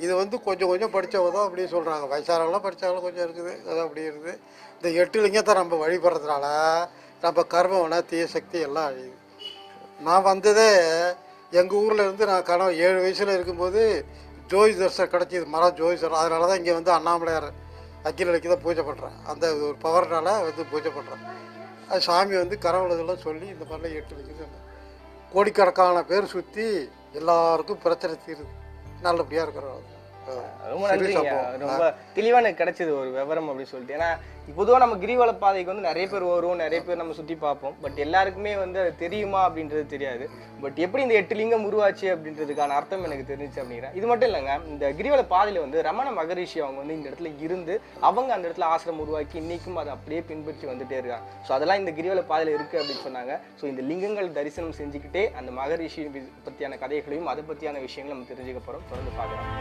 [SPEAKER 3] இது வந்து கொஞ்சம் கொஞ்சம் படித்தவங்க தான் அப்படி சொல்கிறாங்க. வயசானவங்களாம் படித்தவங்களும் கொஞ்சம் இருக்குது, அது அப்படி இருக்குது. இந்த 8 லிங்கத்தை நம்ம வழிபடுறதுனால நம்ம கர்மவன தீய சக்தி எல்லாம் அழியுது. நான் வந்ததே எங்கள் ஊரில் இருந்து நான் 7 வயசில் இருக்கும்போது ஜோதிதர்சர் கிடச்சிது, மரம் ஜோதிதர். அதனால தான் இங்கே வந்து அண்ணாமலையார் அக்கிரலைக்கு தான் பூஜை பண்ணுறேன். அந்த ஒரு பவர்னால வந்து பூஜை பண்ணுறேன். அது சாமி வந்து கரவுலதெல்லாம் சொல்லி இந்த மாதிரிலாம் 8 லிங்கம் கோடிக்கணக்கான பேர் சுற்றி எல்லாருக்கும் பிரச்சனை தீருது, நல்லபடியாக இருக்கிறோம்.
[SPEAKER 2] ரொம்ப நன்றி. ரொம்ப தெளிவான கிடைச்சது ஒரு விவரம் அப்படின்னு சொல்லிட்டு. ஏன்னா பொதுவாக நம்ம கிரிவல பாதைக்கு வந்து நிறைய பேர் வரும், நிறைய பேர் நம்ம சுற்றி பார்ப்போம். பட் எல்லாருக்குமே வந்து அது தெரியுமா அப்படின்றது தெரியாது. பட் எப்படி இந்த 8 லிங்கம் உருவாச்சு அப்படின்றதுக்கான அர்த்தம் எனக்கு தெரிஞ்சிச்சு அப்படிங்கிறேன். இது மட்டும் இல்லைங்க, இந்த கிரிவல பாதையில் வந்து ரமண மகரிஷி அவங்க வந்து இந்த இடத்துல இருந்து அவங்க அந்த இடத்துல ஆசிரமம் உருவாக்கி இன்னைக்கும் அதை அப்படியே பின்பற்றி வந்துட்டே இருக்காங்க. ஸோ அதெல்லாம் இந்த கிரிவல பாதையில் இருக்குது அப்படின்னு சொன்னாங்க. ஸோ இந்த லிங்கங்கள் தரிசனம் செஞ்சுக்கிட்டே அந்த மகரிஷி பற்றியான கதைகளையும் அதை பற்றியான விஷயங்களும் நம்ம தெரிஞ்சுக்க போகிறோம். தொடர்ந்து பார்க்கலாம்.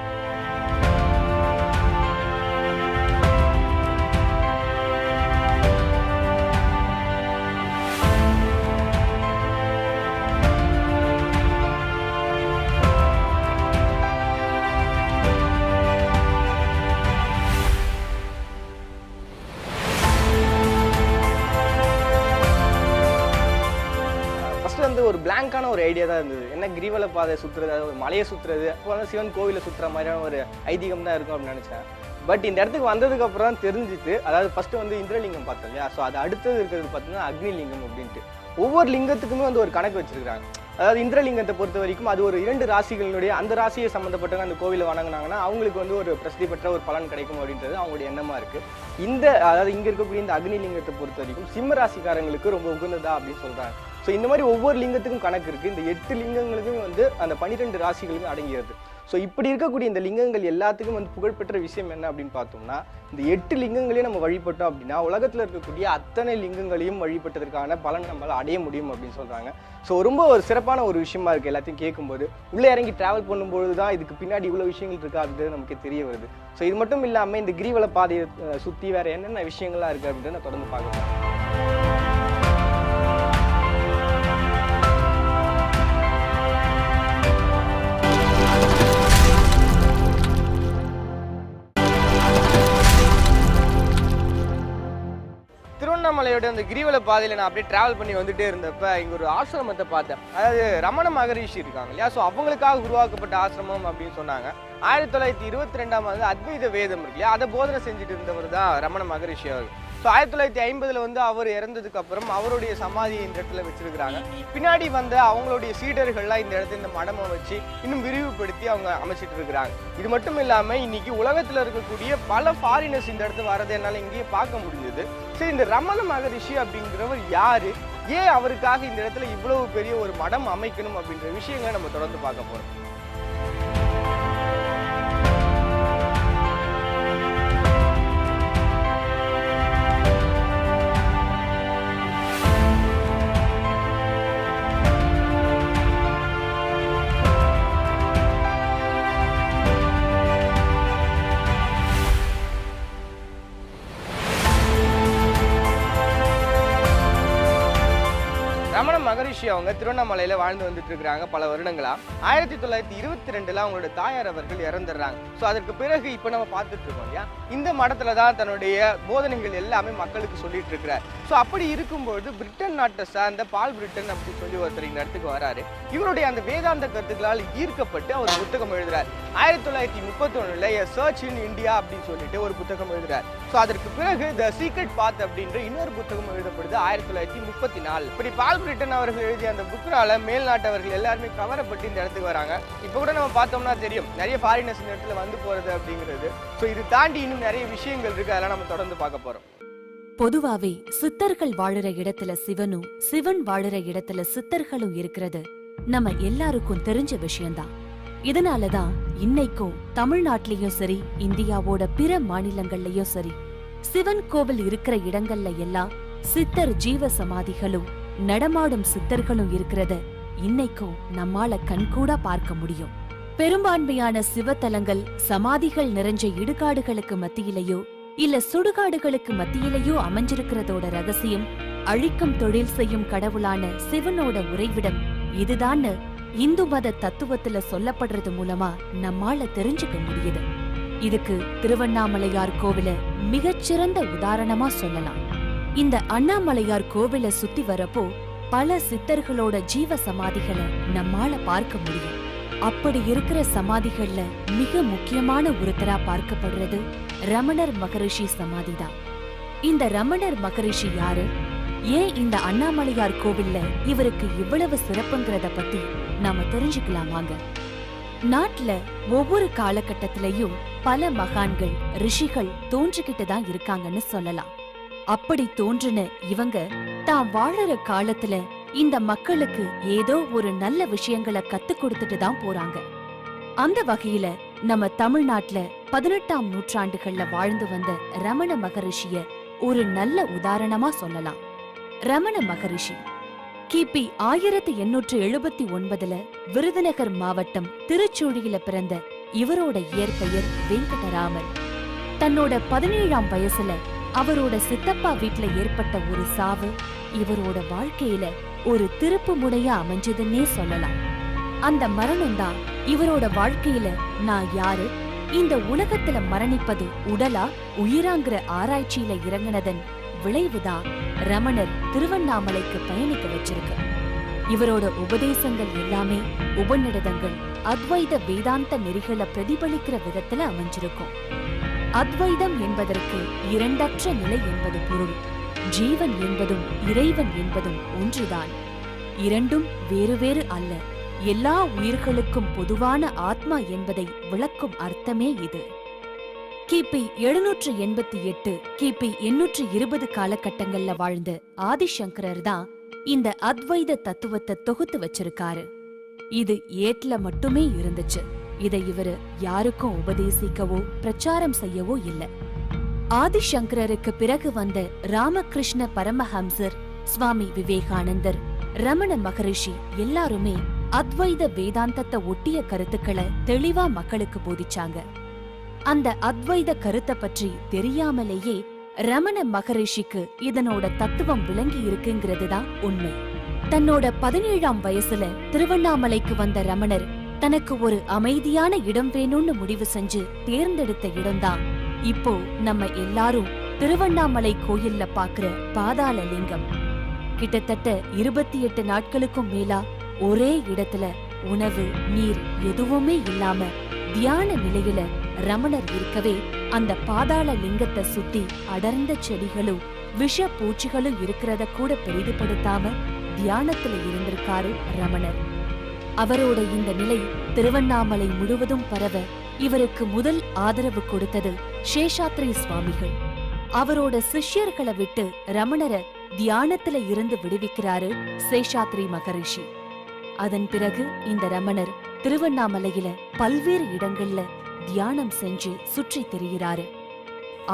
[SPEAKER 2] ஒரு பிளாங்கான ஒரு ஐடியா தான் இருந்தது. என்ன கிரிவல பாதை சுற்றுறது, அதாவது ஒரு மலையை சுற்றுறது, அப்போ வந்து சிவன் கோவிலை சுற்றுற மாதிரியான ஒரு ஐதீகம் தான் இருக்கும் அப்படின்னு நினச்சேன். பட் இந்த இடத்துக்கு வந்ததுக்கு அப்புறம் தெரிஞ்சுட்டு, அதாவது ஃபர்ஸ்ட் வந்து இந்திரலிங்கம் பார்த்தோம் இல்லையா, ஸோ அது அடுத்தது இருக்கிறது பார்த்தீங்கன்னா அக்னிலிங்கம் அப்படின்ட்டு. ஒவ்வொரு லிங்கத்துக்குமே வந்து ஒரு கணக்கு வச்சிருக்காங்க. அதாவது இந்திரலிங்கத்தை பொறுத்த வரைக்கும் அது ஒரு 2 ராசிகளினுடைய அந்த ராசியை சம்மந்தப்பட்டவங்க அந்த கோவிலை வணங்கினாங்கன்னா அவங்களுக்கு வந்து ஒரு பிரசித்தி பெற்ற ஒரு பலன் கிடைக்கும் அப்படின்றது அவங்களுடைய எண்ணமாக இருக்குது. அதாவது இங்கே இருக்கக்கூடிய இந்த அக்னிலிங்கத்தை பொறுத்த வரைக்கும் சிம்ம ராசிக்காரங்களுக்கு ரொம்ப உகந்ததா அப்படின்னு சொல்கிறாங்க. ஸோ இந்த மாதிரி ஒவ்வொரு லிங்கத்துக்கும் கணக்கு இருக்குது. இந்த 8 லிங்கங்களுக்கும் வந்து அந்த 12 ராசிகளுக்கும் அடங்கியது. ஸோ இப்படி இருக்கக்கூடிய இந்த லிங்கங்கள் எல்லாத்துக்கும் வந்து புகழ்பெற்ற விஷயம் என்ன அப்படின்னு பார்த்தோம்னா, இந்த 8 லிங்கங்களையும் நம்ம வழிபட்டோம் அப்படின்னா உலகத்தில் இருக்கக்கூடிய அத்தனை லிங்கங்களையும் வழிபட்டதற்கான பலன் நம்மளால் அடைய முடியும் அப்படின்னு சொல்கிறாங்க. ஸோ ரொம்ப ஒரு சிறப்பான ஒரு விஷயமா இருக்குது. எல்லாத்தையும் கேட்கும்போது உள்ளே இறங்கி ட்ராவல் பண்ணும்பொழுது தான் இதுக்கு பின்னாடி இவ்வளோ விஷயங்கள் இருக்கா அப்படின்றது நமக்கு தெரிய வருது. ஸோ இது மட்டும் இல்லாமல் இந்த கிரிவல பாதையை சுற்றி வேறு என்னென்ன விஷயங்கள்லாம் இருக்குது அப்படின்றத நான் தொடர்ந்து பார்க்கலாம். திருவண்ணாமலையோட அந்த கிரிவல பாதையில் நான் அப்படியே டிராவல் பண்ணி வந்துட்டே இருந்தப்ப இங்கே ஒரு ஆசிரமத்தை பார்த்தேன். அதாவது ரமண மகரிஷி இருக்காங்க இல்லையா, ஸோ அவங்களுக்காக உருவாக்கப்பட்ட ஆசிரமம் அப்படின்னு சொன்னாங்க. 1922ஆம் ஆண்டு அத்வைத வேதம் இருக்கு இல்லையா, அதை போதனை செஞ்சுட்டு இருந்தவர் தான் ரமண மகரிஷி அவர். ஸோ 1950 வந்து அவர் இறந்ததுக்கு அப்புறம் அவருடைய சமாதியை இந்த இடத்துல வச்சிருக்கிறாங்க. பின்னாடி வந்த அவங்களுடைய சீடர்கள்லாம் இந்த இடத்துல இந்த மடமை வச்சு இன்னும் விரிவுபடுத்தி அவங்க அமைச்சிட்டு இருக்கிறாங்க. இது மட்டும் இல்லாமல் இன்னைக்கு உலகத்தில் இருக்கக்கூடிய பல ஃபாரினர்ஸ் இந்த இடத்துல வரதை என்னால் இங்கேயே பார்க்க முடிஞ்சது. சரி, இந்த ரமண மகரிஷி அப்படிங்கிறவர் யாரு, ஏன் அவருக்காக இந்த இடத்துல இவ்வளவு பெரிய ஒரு மடம் அமைக்கணும் அப்படின்ற விஷயங்களை நம்ம தொடர்ந்து பார்க்க போறோம். ரமண மகரிஷி அவங்க திருவண்ணாமலையில வாழ்ந்து வந்துட்டு இருக்கிறாங்க பல வருடங்களா. 1922 அவங்களோட தாயார் அவர்கள் இறந்துடுறாங்க. ஸோ அதற்கு பிறகு இப்போ நம்ம பார்த்துட்டு இருக்கோம் இல்லையா, இந்த மடத்துல தான் தன்னுடைய போதனைகள் எல்லாமே மக்களுக்கு சொல்லிட்டு இருக்கிறார். ஸோ அப்படி இருக்கும்போது பிரிட்டன் நாட்டை சார்ந்த பால் பிரிட்டன் அப்படின்னு சொல்லி ஒருத்தர் இந்த இடத்துக்கு வராரு. இவருடைய அந்த வேதாந்த கருத்துக்களால் ஈர்க்கப்பட்டு அவர் புத்தகம் எழுதுறாரு. 1931 A Search in India அப்படின்னு சொல்லிட்டு ஒரு புத்தகம் எழுதுறாரு. ஸோ ஸோ அதற்கு பிறகு த சீக்ரெட் பாத் அப்படின்ற இன்னொரு புத்தகம் எழுதப்படுது 1934. இப்படி பால் பிரிட்டன் அவர்கள் எழுதிய அந்த புக்கினால மேல்நாட்டவர்கள் எல்லாருமே கவரப்பட்டு இந்த இடத்துக்கு வராங்க. இப்போ கூட நம்ம பார்த்தோம்னா தெரியும் நிறைய ஃபாரினர்ஸ் இந்த இடத்துல வந்து போறது அப்படிங்கிறது. ஸோ இது தாண்டி இன்னும் நிறைய விஷயங்கள் இருக்கு, அதெல்லாம் நம்ம தொடர்ந்து பார்க்க போறோம்.
[SPEAKER 1] பொதுவாவே சித்தர்கள் வாழுற இடத்துல சிவனும் சிவன் வாழுற இடத்துல சித்தர்களும் இருக்கிறது நம்ம எல்லாருக்கும் தெரிஞ்ச விஷயம்தான். இதனாலதான் இன்னைக்கும் தமிழ்நாட்டிலயும் சரி இந்தியாவோட பிற மாநிலங்கள்லயும் சரி சிவன் கோவில் இருக்கிற இடங்கள்ல எல்லாம் சித்தர் ஜீவ சமாதிகளும் நடமாடும் சித்தர்களும் இருக்கிறத இன்னைக்கும் நம்மால கண்கூடா பார்க்க முடியும். பெரும்பான்மையான சிவத்தலங்கள் சமாதிகள் நிறைஞ்ச இடுகாடுகளுக்கு மத்தியிலேயோ இல்ல சுடுகாடுகளுக்கு மத்தியிலேயோ அமைஞ்சிருக்கிறதோட ரகசியம் அழிக்கும் தொழில் செய்யும் கடவுளான சிவனோட உறைவிடம் இதுதான்னு இந்து மத தத்துவத்துல சொல்லப்படுறது மூலமா நம்மால தெரிஞ்சுக்க முடியுது. இதுக்கு திருவண்ணாமலையார் கோவில மிகச்சிறந்த உதாரணமா சொல்லலாம். இந்த அண்ணாமலையார் கோவில சுத்தி வரப்போ பல சித்தர்களோட ஜீவ சமாதிகளை நம்மால பார்க்க முடியும். அப்படி இருக்கிற சமாதிகள்ல மிக முக்கியமான ஒருத்தரா பார்க்கப்படுறது ரமணர் மகரிஷி சமாதிதான். இந்த ரமணர் மகரிஷி யாரு, ஏன் இந்த அண்ணாமலையார் கோவில்ல இவருக்கு இவ்வளவு சிறப்புங்கிறத பத்தி நாம தெரிஞ்சுக்கலாம் வாங்க. நாட்டுல ஒவ்வொரு காலகட்டத்திலையும் பல மகான்கள் ரிஷிகள் தோன்றிக்கிட்டு தான் இருக்காங்கன்னு சொல்லலாம். அப்படி தோன்றின இவங்க தான் வாழற காலத்துல இந்த மக்களுக்கு ஏதோ ஒரு நல்ல விஷயங்களை கத்து கொடுத்துட்டு தான் போறாங்க. அந்த வகையில நம்ம தமிழ்நாட்டுல 18ஆம் நூற்றாண்டுகள்ல வாழ்ந்து வந்த ரமண மகரிஷிய ஒரு நல்ல உதாரணமா சொல்லலாம். ரமண மகரிஷி கிபி 1879 விருதுநகர் மாவட்டம் திருச்சூழியில பிறந்த இவரோட இயற்பெயர் வெங்கடராமன். தன்னோட 17ஆம் வயசுல அவரோட சித்தப்பா வீட்டுல ஏற்பட்ட ஒரு சாவு இவரோட வாழ்க்கையில ஒரு திருப்பு முனையா அமைஞ்சதுன்னே சொல்லலாம். அந்த மரணம் தான் இவரோட வாழ்க்கையில நான் யாரு, இந்த உலகத்துல மரணிப்பது உடலா உயிராங்கிற ஆராய்ச்சியில இறங்கினதன் விளைவுதான் ரமணர் திருவண்ணாமலைக்கு பயணிக்க வச்சிருக்கு. இவரோட உபதேசங்கள் எல்லாமே உபநிடதங்கள் அத்வைத வேதாந்த நெறிகளை பிரதிபலிக்கிற விதத்துல அமைஞ்சிருக்கும். அத்வைதம் என்பதற்கு இரண்டற்ற நிலை என்பது பொருள். ஜீவன் என்பதும் இறைவன் என்பதும் ஒன்றுதான். இரண்டும் வேறு வேறு அல்ல. எல்லா உயிர்களுக்கும் பொதுவான ஆத்மா என்பதை விளக்கும் அர்த்தமே இது. கிபி 788 கிபி 820 காலகட்டங்கள்ல வாழ்ந்த ஆதிசங்கரர் தான் இந்த அத்வைத தத்துவத்தை தொகுத்து வச்சிருக்காரு. இது ஏட்ல மட்டுமே இருந்துச்சு. இதை இவரு யாருக்கும் உபதேசிக்கவோ பிரச்சாரம் செய்யவோ இல்ல. ஆதிசங்கரருக்கு பிறகு வந்த ராமகிருஷ்ண பரமஹம்சர், சுவாமி விவேகானந்தர், ரமண மகரிஷி எல்லாருமே அத்வைத வேதாந்தத்தை ஒட்டிய கருத்துக்களை தெளிவா மக்களுக்கு போதிச்சாங்க. அந்த அத்வைத கருத்தை பற்றி தெரியாமலேயே ரமண மகரிஷிக்கு இதனோட தத்துவம் விளங்கி இருக்குங்கிறதுதான் உண்மை. தன்னோட 17ஆம் வயசுல திருவண்ணாமலைக்கு வந்த ரமணர் தனக்கு ஒரு அமைதியான இடம் வேணும்னு முடிவு செஞ்சு தேர்ந்தெடுத்த இடம்தான் இப்போ நம்ம எல்லாரும் திருவண்ணாமலை கோயில்ல பாக்குற பாதாள லிங்கம். கிட்டத்தட்ட 28 நாட்களுக்கும் மேலா ஒரே இடத்துல உணவு நீர் எதுவுமே இல்லாம தியான நிலையில ரமணர் இருக்கவே அந்த பாதாள லிங்கத்தை சுத்தி அடர்ந்த செடிகளும் விஷ பூச்சிகளும் இருக்கிறத கூட பெரிதுபடுத்தாம தியானத்துல இருந்திருக்காரு ரமணர். அவரோட இந்த நிலை திருவண்ணாமலை முழுவதும் பரவ இவருக்கு முதல் ஆதரவு கொடுத்தது சேஷாத்ரி சுவாமிகள். அவரோட சிஷ்யர்களை விட்டு ரமணரை தியானத்துல இருந்து விடுவிக்கிறாரு சேஷாத்ரி மகரிஷி. அதன் பிறகு இந்த ரமணர் திருவண்ணாமலையில பல்வேறு இடங்கள்ல தியானம் செஞ்சு சுற்றி திரிகிறாரு.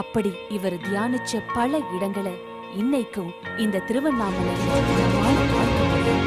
[SPEAKER 1] அப்படி இவர் தியானிச்ச பல இடங்களை இன்னைக்கும் இந்த திருவண்ணாமலையில நம்மால பார்க்க முடியும்.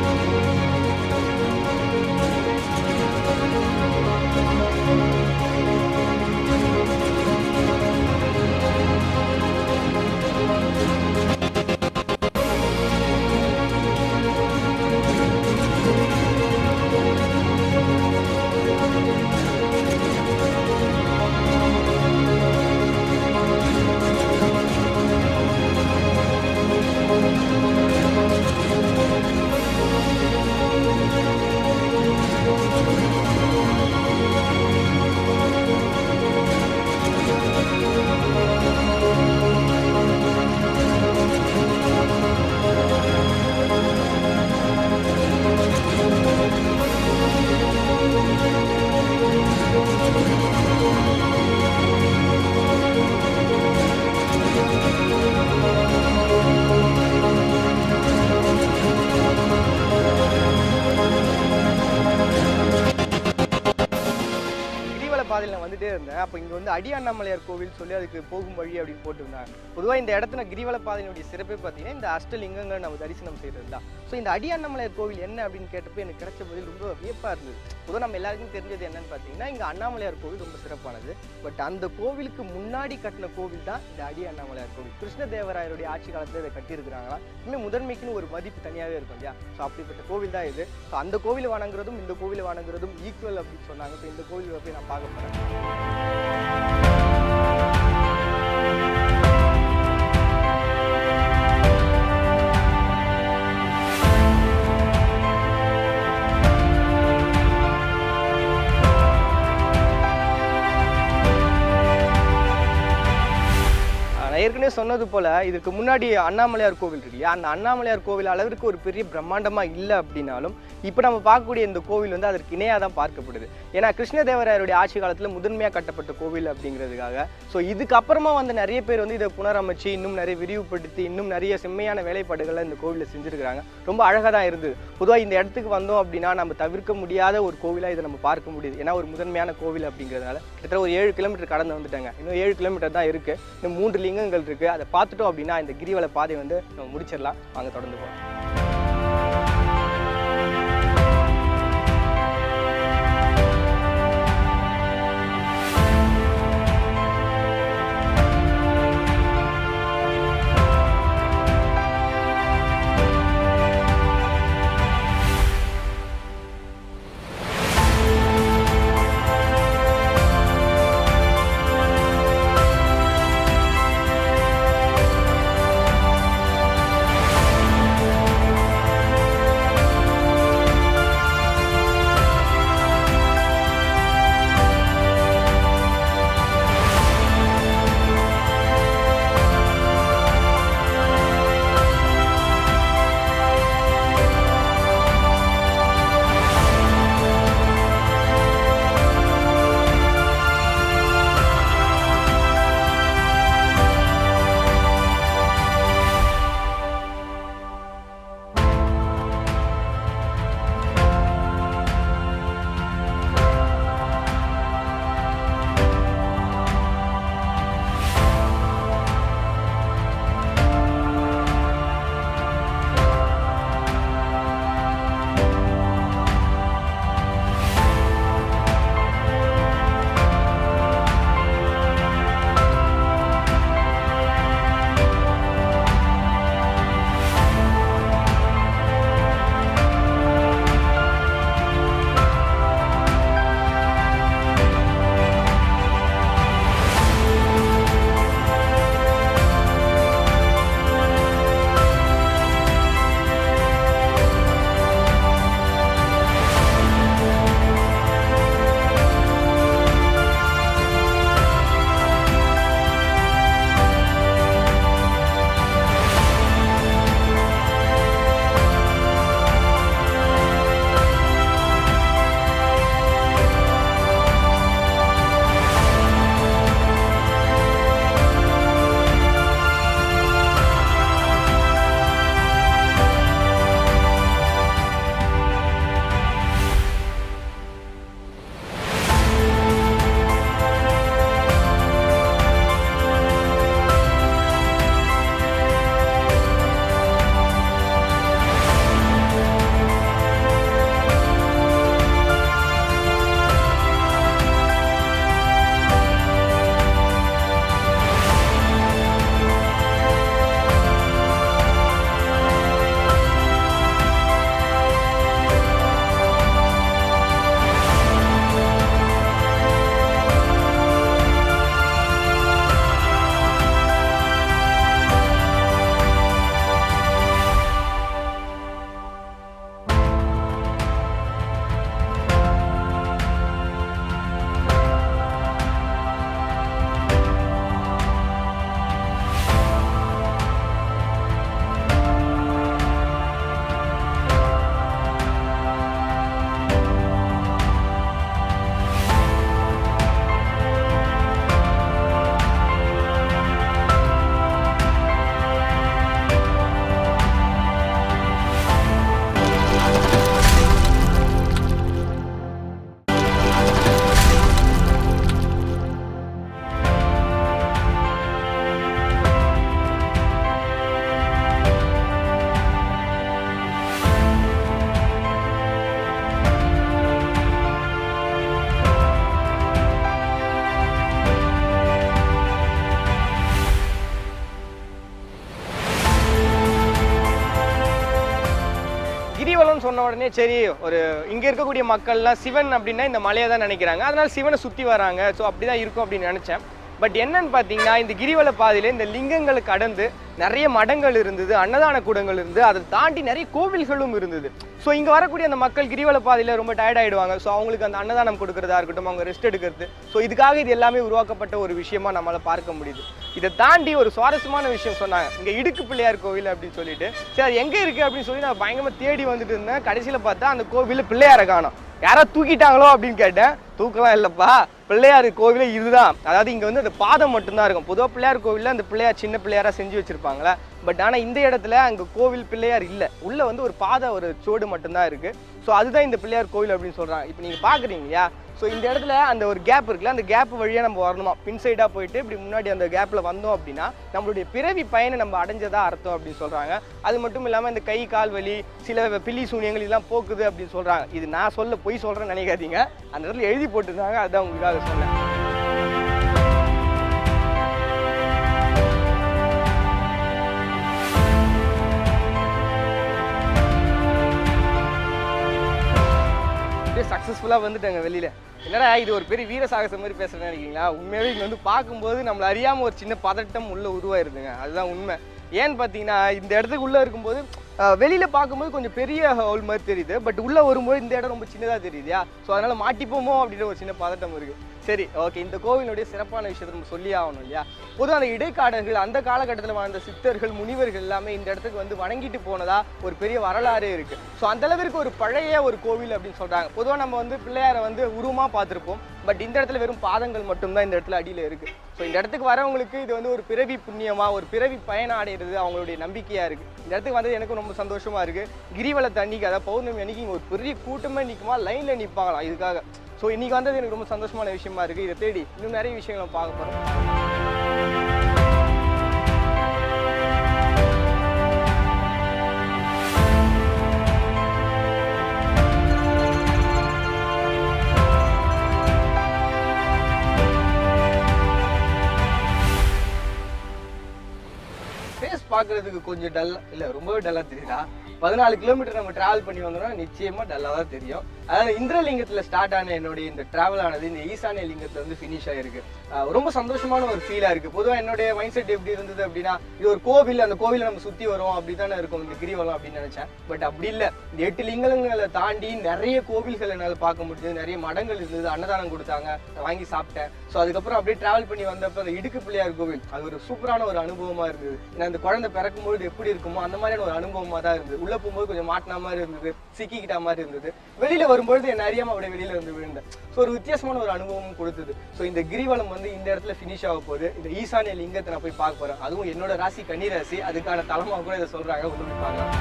[SPEAKER 2] இருந்தேன். அப்போ இங்கே வந்து அடி அண்ணாமலையார் கோவில் சொல்லி அதுக்கு போகும் வழி அப்படின்னு போட்டிருந்தாங்க. பொதுவாக இந்த இடத்துல கிரிவல பாதையினுடைய சிறப்பே பார்த்தீங்கன்னா இந்த அஷ்டலிங்கங்கள் நம்ம தரிசனம் செய்கிறது தான். ஸோ இந்த அடி அண்ணாமலையார் கோவில் என்ன அப்படின்னு கேட்டப்போ எனக்கு கிடைச்ச பதில் ரொம்ப வியப்பாக இருந்தது. பொதுவாக நம்ம எல்லாருக்கும் தெரிஞ்சது என்னன்னு பார்த்தீங்கன்னா இங்கே அண்ணாமலையார் கோவில் ரொம்ப சிறப்பானது. பட் அந்த கோவிலுக்கு முன்னாடி கட்டின கோவில் தான் இந்த அடி அண்ணாமலையார் கோவில். கிருஷ்ணதேவராயருடைய ஆட்சி காலத்தில் இதை கட்டியிருக்கிறாங்களா, இன்னும் முதன்மைக்குன்னு ஒரு மதிப்பு தனியாகவே இருக்கும் இல்லையா. ஸோ அப்படிப்பட்ட கோவில் தான் இது. ஸோ அந்த கோவில் வணங்குறதும் இந்த கோவில் வணங்குறதும் ஈக்குவல் அப்படின்னு சொன்னாங்க. ஸோ இந்த கோவில் போய் நான் பார்க்க போகிறேன். ஏற்கனவே சொன்னது போல இதுக்கு முன்னாடி அண்ணாமலையார் கோவில் இருக்கு இல்லையா, அந்த அண்ணாமலையார் கோவில் அளவிற்கு ஒரு பெரிய பிரம்மாண்டமாக இல்லை அப்படின்னாலும் இப்போ நம்ம பார்க்கக்கூடிய இந்த கோவில் வந்து அதற்கு இணையாக தான் பார்க்கப்படுது. ஏன்னா கிருஷ்ணதேவராயருடைய ஆட்சி காலத்தில் முதன்மையாக கட்டப்பட்ட கோவில் அப்படிங்கிறதுக்காக. ஸோ இதுக்கப்புறமா வந்து நிறைய பேர் வந்து இதை புனரமைச்சு இன்னும் நிறைய விரிவுபடுத்தி இன்னும் நிறைய செம்மையான வேலைப்பாடுகளை இந்த கோவிலில் செஞ்சுருக்கிறாங்க. ரொம்ப அழகாக தான் இருந்தது. பொதுவாக இந்த இடத்துக்கு வந்தோம் அப்படின்னா நம்ம தவிர்க்க முடியாத ஒரு கோவிலாக இதை நம்ம பார்க்க முடியுது. ஏன்னா ஒரு முதன்மையான கோவில் அப்படிங்கிறதுனால கிட்டத்தட்ட ஒரு 7 கிலோமீட்டர் கடந்து வந்துட்டாங்க. இன்னும் 7 கிலோமீட்டர் தான் இருக்குது. இன்னும் 3 லிங்கங்கள் இருக்குது. அதை பார்த்துட்டோம் அப்படின்னா இந்த கிரிவல பாதை வந்து நம்ம முடிச்சிடலாம். வாங்க தொடர்ந்து போகலாம். சொன்ன உடனே சரி ஒரு இங்கே இருக்கக்கூடிய மக்கள்லாம் சிவன் அப்படின்னா இந்த மலையை தான் நினைக்கிறாங்க, அதனால சிவனை சுற்றி வராங்க, ஸோ அப்படி தான் இருக்கும் அப்படின்னு நினச்சேன். பட் என்னன்னு பார்த்தீங்கன்னா இந்த கிரிவல பாதையில இந்த லிங்கங்களை கடந்து நிறைய மடங்கள் இருந்தது, அன்னதான கூடங்கள் இருந்தது, அதை தாண்டி நிறைய கோவில்களும் இருந்தது. ஸோ இங்கே வரக்கூடிய அந்த மக்கள் கிரிவல பாதையில் ரொம்ப டயர்ட் ஆகிடுவாங்க. ஸோ அவங்களுக்கு அந்த அன்னதானம் கொடுக்குறதா இருக்கட்டும், அவங்க ரெஸ்ட் எடுக்கிறது, ஸோ இதுக்காக இது எல்லாமே உருவாக்கப்பட்ட ஒரு விஷயமா நம்மளால் பார்க்க முடியுது. இதை தாண்டி ஒரு சுவாரஸ்யமான விஷயம் சொன்னாங்க, இங்கே இடுக்கு பிள்ளையார் கோவில் அப்படின்னு சொல்லிட்டு. சரி அது எங்கே இருக்குது அப்படின்னு சொல்லி நான் பயங்கரமாக தேடி வந்துட்டு இருந்தேன். கடைசியில் பார்த்தா அந்த கோவிலில் பிள்ளையாரை காணோம். யாரா தூக்கிட்டாங்களோ அப்படின்னு கேட்டேன். தூக்கலாம் இல்லைப்பா, பிள்ளையார் கோவிலே இதுதான். அதாவது இங்கே வந்து அந்த பாதம் மட்டும்தான் இருக்கும். பொதுவாக பிள்ளையார் கோவிலில் அந்த பிள்ளையார் சின்ன பிள்ளையாராக செஞ்சு வச்சுருப்பாங்களே, பட் ஆனால் இந்த இடத்துல அங்கே கோவில் பிள்ளையார் இல்லை, உள்ளே வந்து ஒரு பாதை ஒரு சோடு மட்டும்தான் இருக்குது. ஸோ அதுதான் இந்த பிள்ளையார் கோவில் அப்படின்னு சொல்கிறாங்க. இப்போ நீங்கள் பார்க்குறீங்க இல்லையா, ஸோ இந்த இடத்துல அந்த ஒரு கேப் இருக்குல்ல, அந்த கேப் வழியாக நம்ம வரணுமா, பின் சைடாக போயிட்டு இப்படி முன்னாடி அந்த கேப்பில் வந்தோம் அப்படின்னா நம்மளுடைய பிறவி பயனை நம்ம அடைஞ்சதா அர்த்தம் அப்படின்னு சொல்கிறாங்க. அது மட்டும் இல்லாமல் இந்த கை கால் வலி, சில பில்லி சூனியங்கள் இதெல்லாம் போக்குது அப்படின்னு சொல்கிறாங்க. இது நான் பொய் சொல்கிறேன்னு நினைக்காதீங்க, அந்த இடத்துல எழுதி போட்டுருந்தாங்க, அதுதான் உங்களுக்காக சொன்னேன். சக்ஸஸ்ஃபுல்லாக வந்துட்டாங்க வெளியில். என்னடா இது ஒரு பெரிய வீர சாகசம் மாதிரி பேசுகிறேன்னு நினைக்கிறீங்களா? உண்மையாகவே இங்கே வந்து பார்க்கும்போது நம்மளை அறியாமல் ஒரு சின்ன பதட்டம் உள்ள உருவாயிருதுங்க, அதுதான் உண்மை. ஏன்னு பார்த்தீங்கன்னா இந்த இடத்துக்கு உள்ளே இருக்கும்போது வெளியில் பார்க்கும்போது கொஞ்சம் பெரிய ஹோல் மாதிரி தெரியுது, பட் உள்ளே வரும்போது இந்த இடம் ரொம்ப சின்னதாக தெரியுதுயா. ஸோ அதனால் மாட்டிப்போமோ அப்படின்ற ஒரு சின்ன பதட்டம் இருக்குது. சரி ஓகே, இந்த கோவிலுடைய சிறப்பான விஷயத்தை நம்ம சொல்லி ஆகணும் இல்லையா. பொதுவாக அந்த இடைக்காடர்கள் அந்த காலகட்டத்தில் வாழ்ந்த சித்தர்கள் முனிவர்கள் எல்லாமே இந்த இடத்துக்கு வந்து வணங்கிட்டு போனதா ஒரு பெரிய வரலாறே இருக்குது. ஸோ அந்தளவிற்கு ஒரு பழைய ஒரு கோவில் அப்படின்னு சொல்கிறாங்க. பொதுவாக நம்ம வந்து பிள்ளையாரை வந்து உருவமாக பார்த்துருப்போம், பட் இந்த இடத்துல வெறும் பாதங்கள் மட்டும்தான் இந்த இடத்துல அடியில் இருக்குது. ஸோ இந்த இடத்துக்கு வரவங்களுக்கு இது வந்து ஒரு பிறவி புண்ணியமாக, ஒரு பிறவி பயணம் அடைகிறது அவங்களுடைய நம்பிக்கையாக இருக்குது. இந்த இடத்துக்கு வந்தது எனக்கு ரொம்ப சந்தோஷமாக இருக்குது. கிரிவலத்தை அன்னைக்கு, அதாவது பௌர்ணமி அன்னைக்கு இங்கே ஒரு பெரிய கூட்டமே நிற்குமா, லைனில் நிற்பாங்களாம் இதுக்காக. ஸோ இன்றைக்கி வந்தது எனக்கு ரொம்ப சந்தோஷமான விஷயமா இருக்குது. இதை தேடி இன்னும் நிறைய விஷயங்களை பார்க்க போகிறோம். பார்க்குறதுக்கு கொஞ்சம் டல் இல்லை, ரொம்பவே டல்லாக தெரியுதா? 14 கிலோமீட்டர் நம்ம டிராவல் பண்ணி வந்தோம்னா நிச்சயமாக டல்லாக தான் தெரியும். அதாவது இந்திரலிங்கத்தில் ஸ்டார்ட் ஆன என்னுடைய இந்த டிராவல் ஆனது இந்த ஈசானிய லிங்கத்தில் வந்து ஃபினிஷ் ஆகிருக்கு. ரொம்ப சந்தோஷமான ஒரு ஃபீலாக இருக்குது. பொதுவாக என்னுடைய மைண்ட் செட் எப்படி இருந்தது அப்படின்னா, இது ஒரு கோவில், அந்த கோவிலை நம்ம சுற்றி வரோம் அப்படி தானே இருக்கும் இந்த கிரிவலம் அப்படின்னு நினச்சேன். பட் அப்படி இல்லை, இந்த 8 லிங்கங்களை தாண்டி நிறைய கோவில்கள் என்னால் பார்க்க முடியுது, நிறைய மடங்கள் இருந்தது, அன்னதானம் கொடுத்தாங்க, வாங்கி சாப்பிட்டேன். ஸோ அதுக்கப்புறம் அப்படியே டிராவல் பண்ணி வந்தப்போ அந்த இடுக்கு பிள்ளையார் கோவில் அது ஒரு சூப்பரான ஒரு அனுபவமாக இருந்தது. ஏன்னா அந்த குழந்தை பிறக்கும்போது எப்படி இருக்குமோ அந்த மாதிரியான ஒரு அனுபவமாக தான் இருந்தது. உள்ளே போகும்போது கொஞ்சம் மாட்டின மாதிரி இருந்தது, சிக்கிக்கிட்ட மாதிரி இருந்தது. வெளியில் வரும்பொழுது என்ன அறியாமல் அப்படியே வெளியில் வந்து விழுந்தேன். ஸோ ஒரு வித்தியாசமான ஒரு அனுபவமும் கொடுத்தது. ஸோ இந்த கிரிவலம் வந்து இந்த இடத்துல ஃபினிஷ் ஆக போகுது. இந்த ஈசானிய லிங்கத்தை நான் போய் பார்க்க போகிறேன். அதுவும் என்னோட ராசி கன்னி ராசி, அதுக்கான தலமாக கூட இதை சொல்கிறாங்க, கொண்டு போய் பார்க்கலாம்.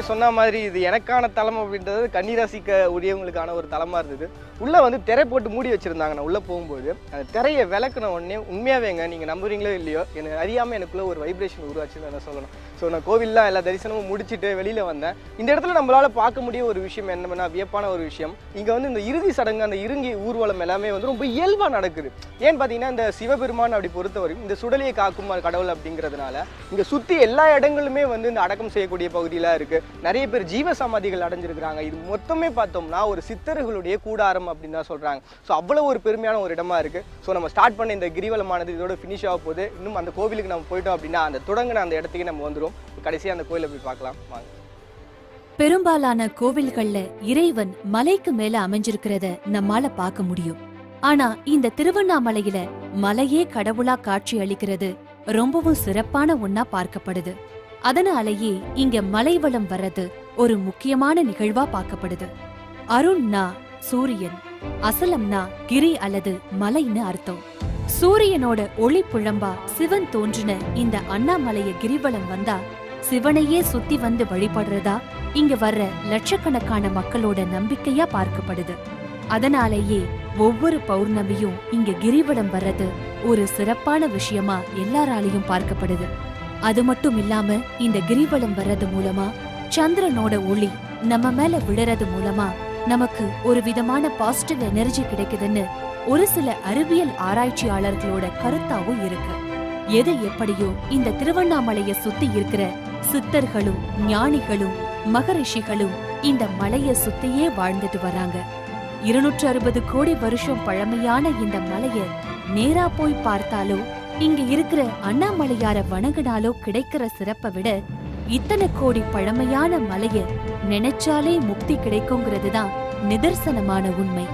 [SPEAKER 2] சொன்ன மாதிரி இது எனக்கான தலம் அப்படின்றது கன்னிராசிக்கு உரியவங்களுக்கான ஒரு தலமாக இருந்தது. உள்ளே வந்து திரை போட்டு மூடி வச்சுருந்தாங்க. நான் உள்ளே போகும்போது அந்த திரையை விளக்குன உடனே உண்மையாகவேங்க, நீங்கள் நம்புறீங்களோ இல்லையோ, எனக்கு அறியாமல் எனக்குள்ளே ஒரு வைப்ரேஷன் உருவாச்சுன்னு நான் சொல்லணும். ஸோ நான் கோவில்லாம் எல்லா தரிசனமும் முடிச்சுட்டு வெளியில் வந்தேன். இந்த இடத்துல நம்மளால் பார்க்க முடிய ஒரு விஷயம் என்னன்னா, வியப்பான ஒரு விஷயம், இங்கே வந்து இந்த இறுதி சடங்கு, அந்த இறுங்கி ஊர்வலம் எல்லாமே வந்து ரொம்ப இயல்பாக நடக்குது. ஏன்னு பார்த்தீங்கன்னா இந்த சிவபெருமான் அப்படி பொறுத்தவரைக்கும் இந்த சுடலையை காக்கும் கடவுள் அப்படிங்கிறதுனால இங்கே சுற்றி எல்லா இடங்களுமே வந்து இந்த அடக்கம் செய்யக்கூடிய பகுதியெலாம் இருக்குது. நிறைய பேர் ஜீவ சமாதிகள் அடைஞ்சிருக்கிறாங்க. இது மொத்தமே பார்த்தோம்னா ஒரு சித்தர்களுடைய கூடாரம் அப்படின்னு தான் சொல்கிறாங்க. ஸோ அவ்வளோ ஒரு பெருமையான ஒரு இடமா இருக்குது. ஸோ நம்ம ஸ்டார்ட் பண்ண இந்த கிரிவலமானது இதோட ஃபினிஷ் ஆக போகுது. இன்னும் அந்த கோவிலுக்கு நம்ம போயிட்டோம் அப்படின்னா அந்த தொடங்கின அந்த இடத்துக்கு நம்ம வந்துடும். கடைசியாக அந்த கோயிலை போய் பார்க்கலாம் வாங்க.
[SPEAKER 1] பெரும்பாலான கோவில்கள்ல இறைவன் மலைக்கு மேல அமைஞ்சிருக்கிறத நம்மால பார்க்க முடியும். ஆனா இந்த திருவண்ணாமலையில மலையே கடவுளா காட்சி அளிக்கிறது ரொம்பவும் சிறப்பான ஒன்னா பார்க்கப்படுது. அதனாலேயே இங்க மலைவளம் வர்றது ஒரு முக்கியமான நிகழ்வா பார்க்கப்படுது. அருண்னா சூரியன், அசலம்னா கிரி அல்லது மலைன்னு அர்த்தம். சூரியனோட ஒளி புழம்பா சிவன் தோன்றின இந்த அண்ணாமலைய கிரிவலம் வந்தா சிவனையே சுத்தி வந்து வழிபடுறதா இங்க வர்ற லட்சக்கணக்கான மக்களோட நம்பிக்கையா பார்க்கப்படுது. அதனாலேயே ஒவ்வொரு பௌர்ணமியும் இங்க கிரிவலம் வர்றது ஒரு சிறப்பான விஷயமா எல்லாராலையும் பார்க்கப்படுது. அது மட்டும் இல்லாம இந்த கிரிவலம் வர்றது மூலமா சந்திரனோட ஒளி நம்ம மேல விழுறது மூலமா நமக்கு ஒரு விதமான பாசிட்டிவ் எனர்ஜி கிடைக்குதுன்னு ஒரு சில அறிவியல் ஆராய்ச்சியாளர்களோட கருத்தாவும் இருக்கு. எது எப்படியோ இந்த திருவண்ணாமலைய சுத்தி இருக்கிற சித்தர்களும் ஞானிகளும் மகரிஷிகளும் இந்த மலைய சுத்தியே வாழ்ந்துட்டு வராங்க. 260 கோடி வருஷம் பழமையான இந்த மலைய நேரா போய் பார்த்தாலோ இங்க இருக்கிற அண்ணாமலையார வணங்கினாலோ கிடைக்கிற சிறப்பை விட இத்தனை கோடி பழமையான மலைய நினைச்சாலே முக்தி கிடைக்குங்கிறது தான் நிதர்சனமான உண்மை.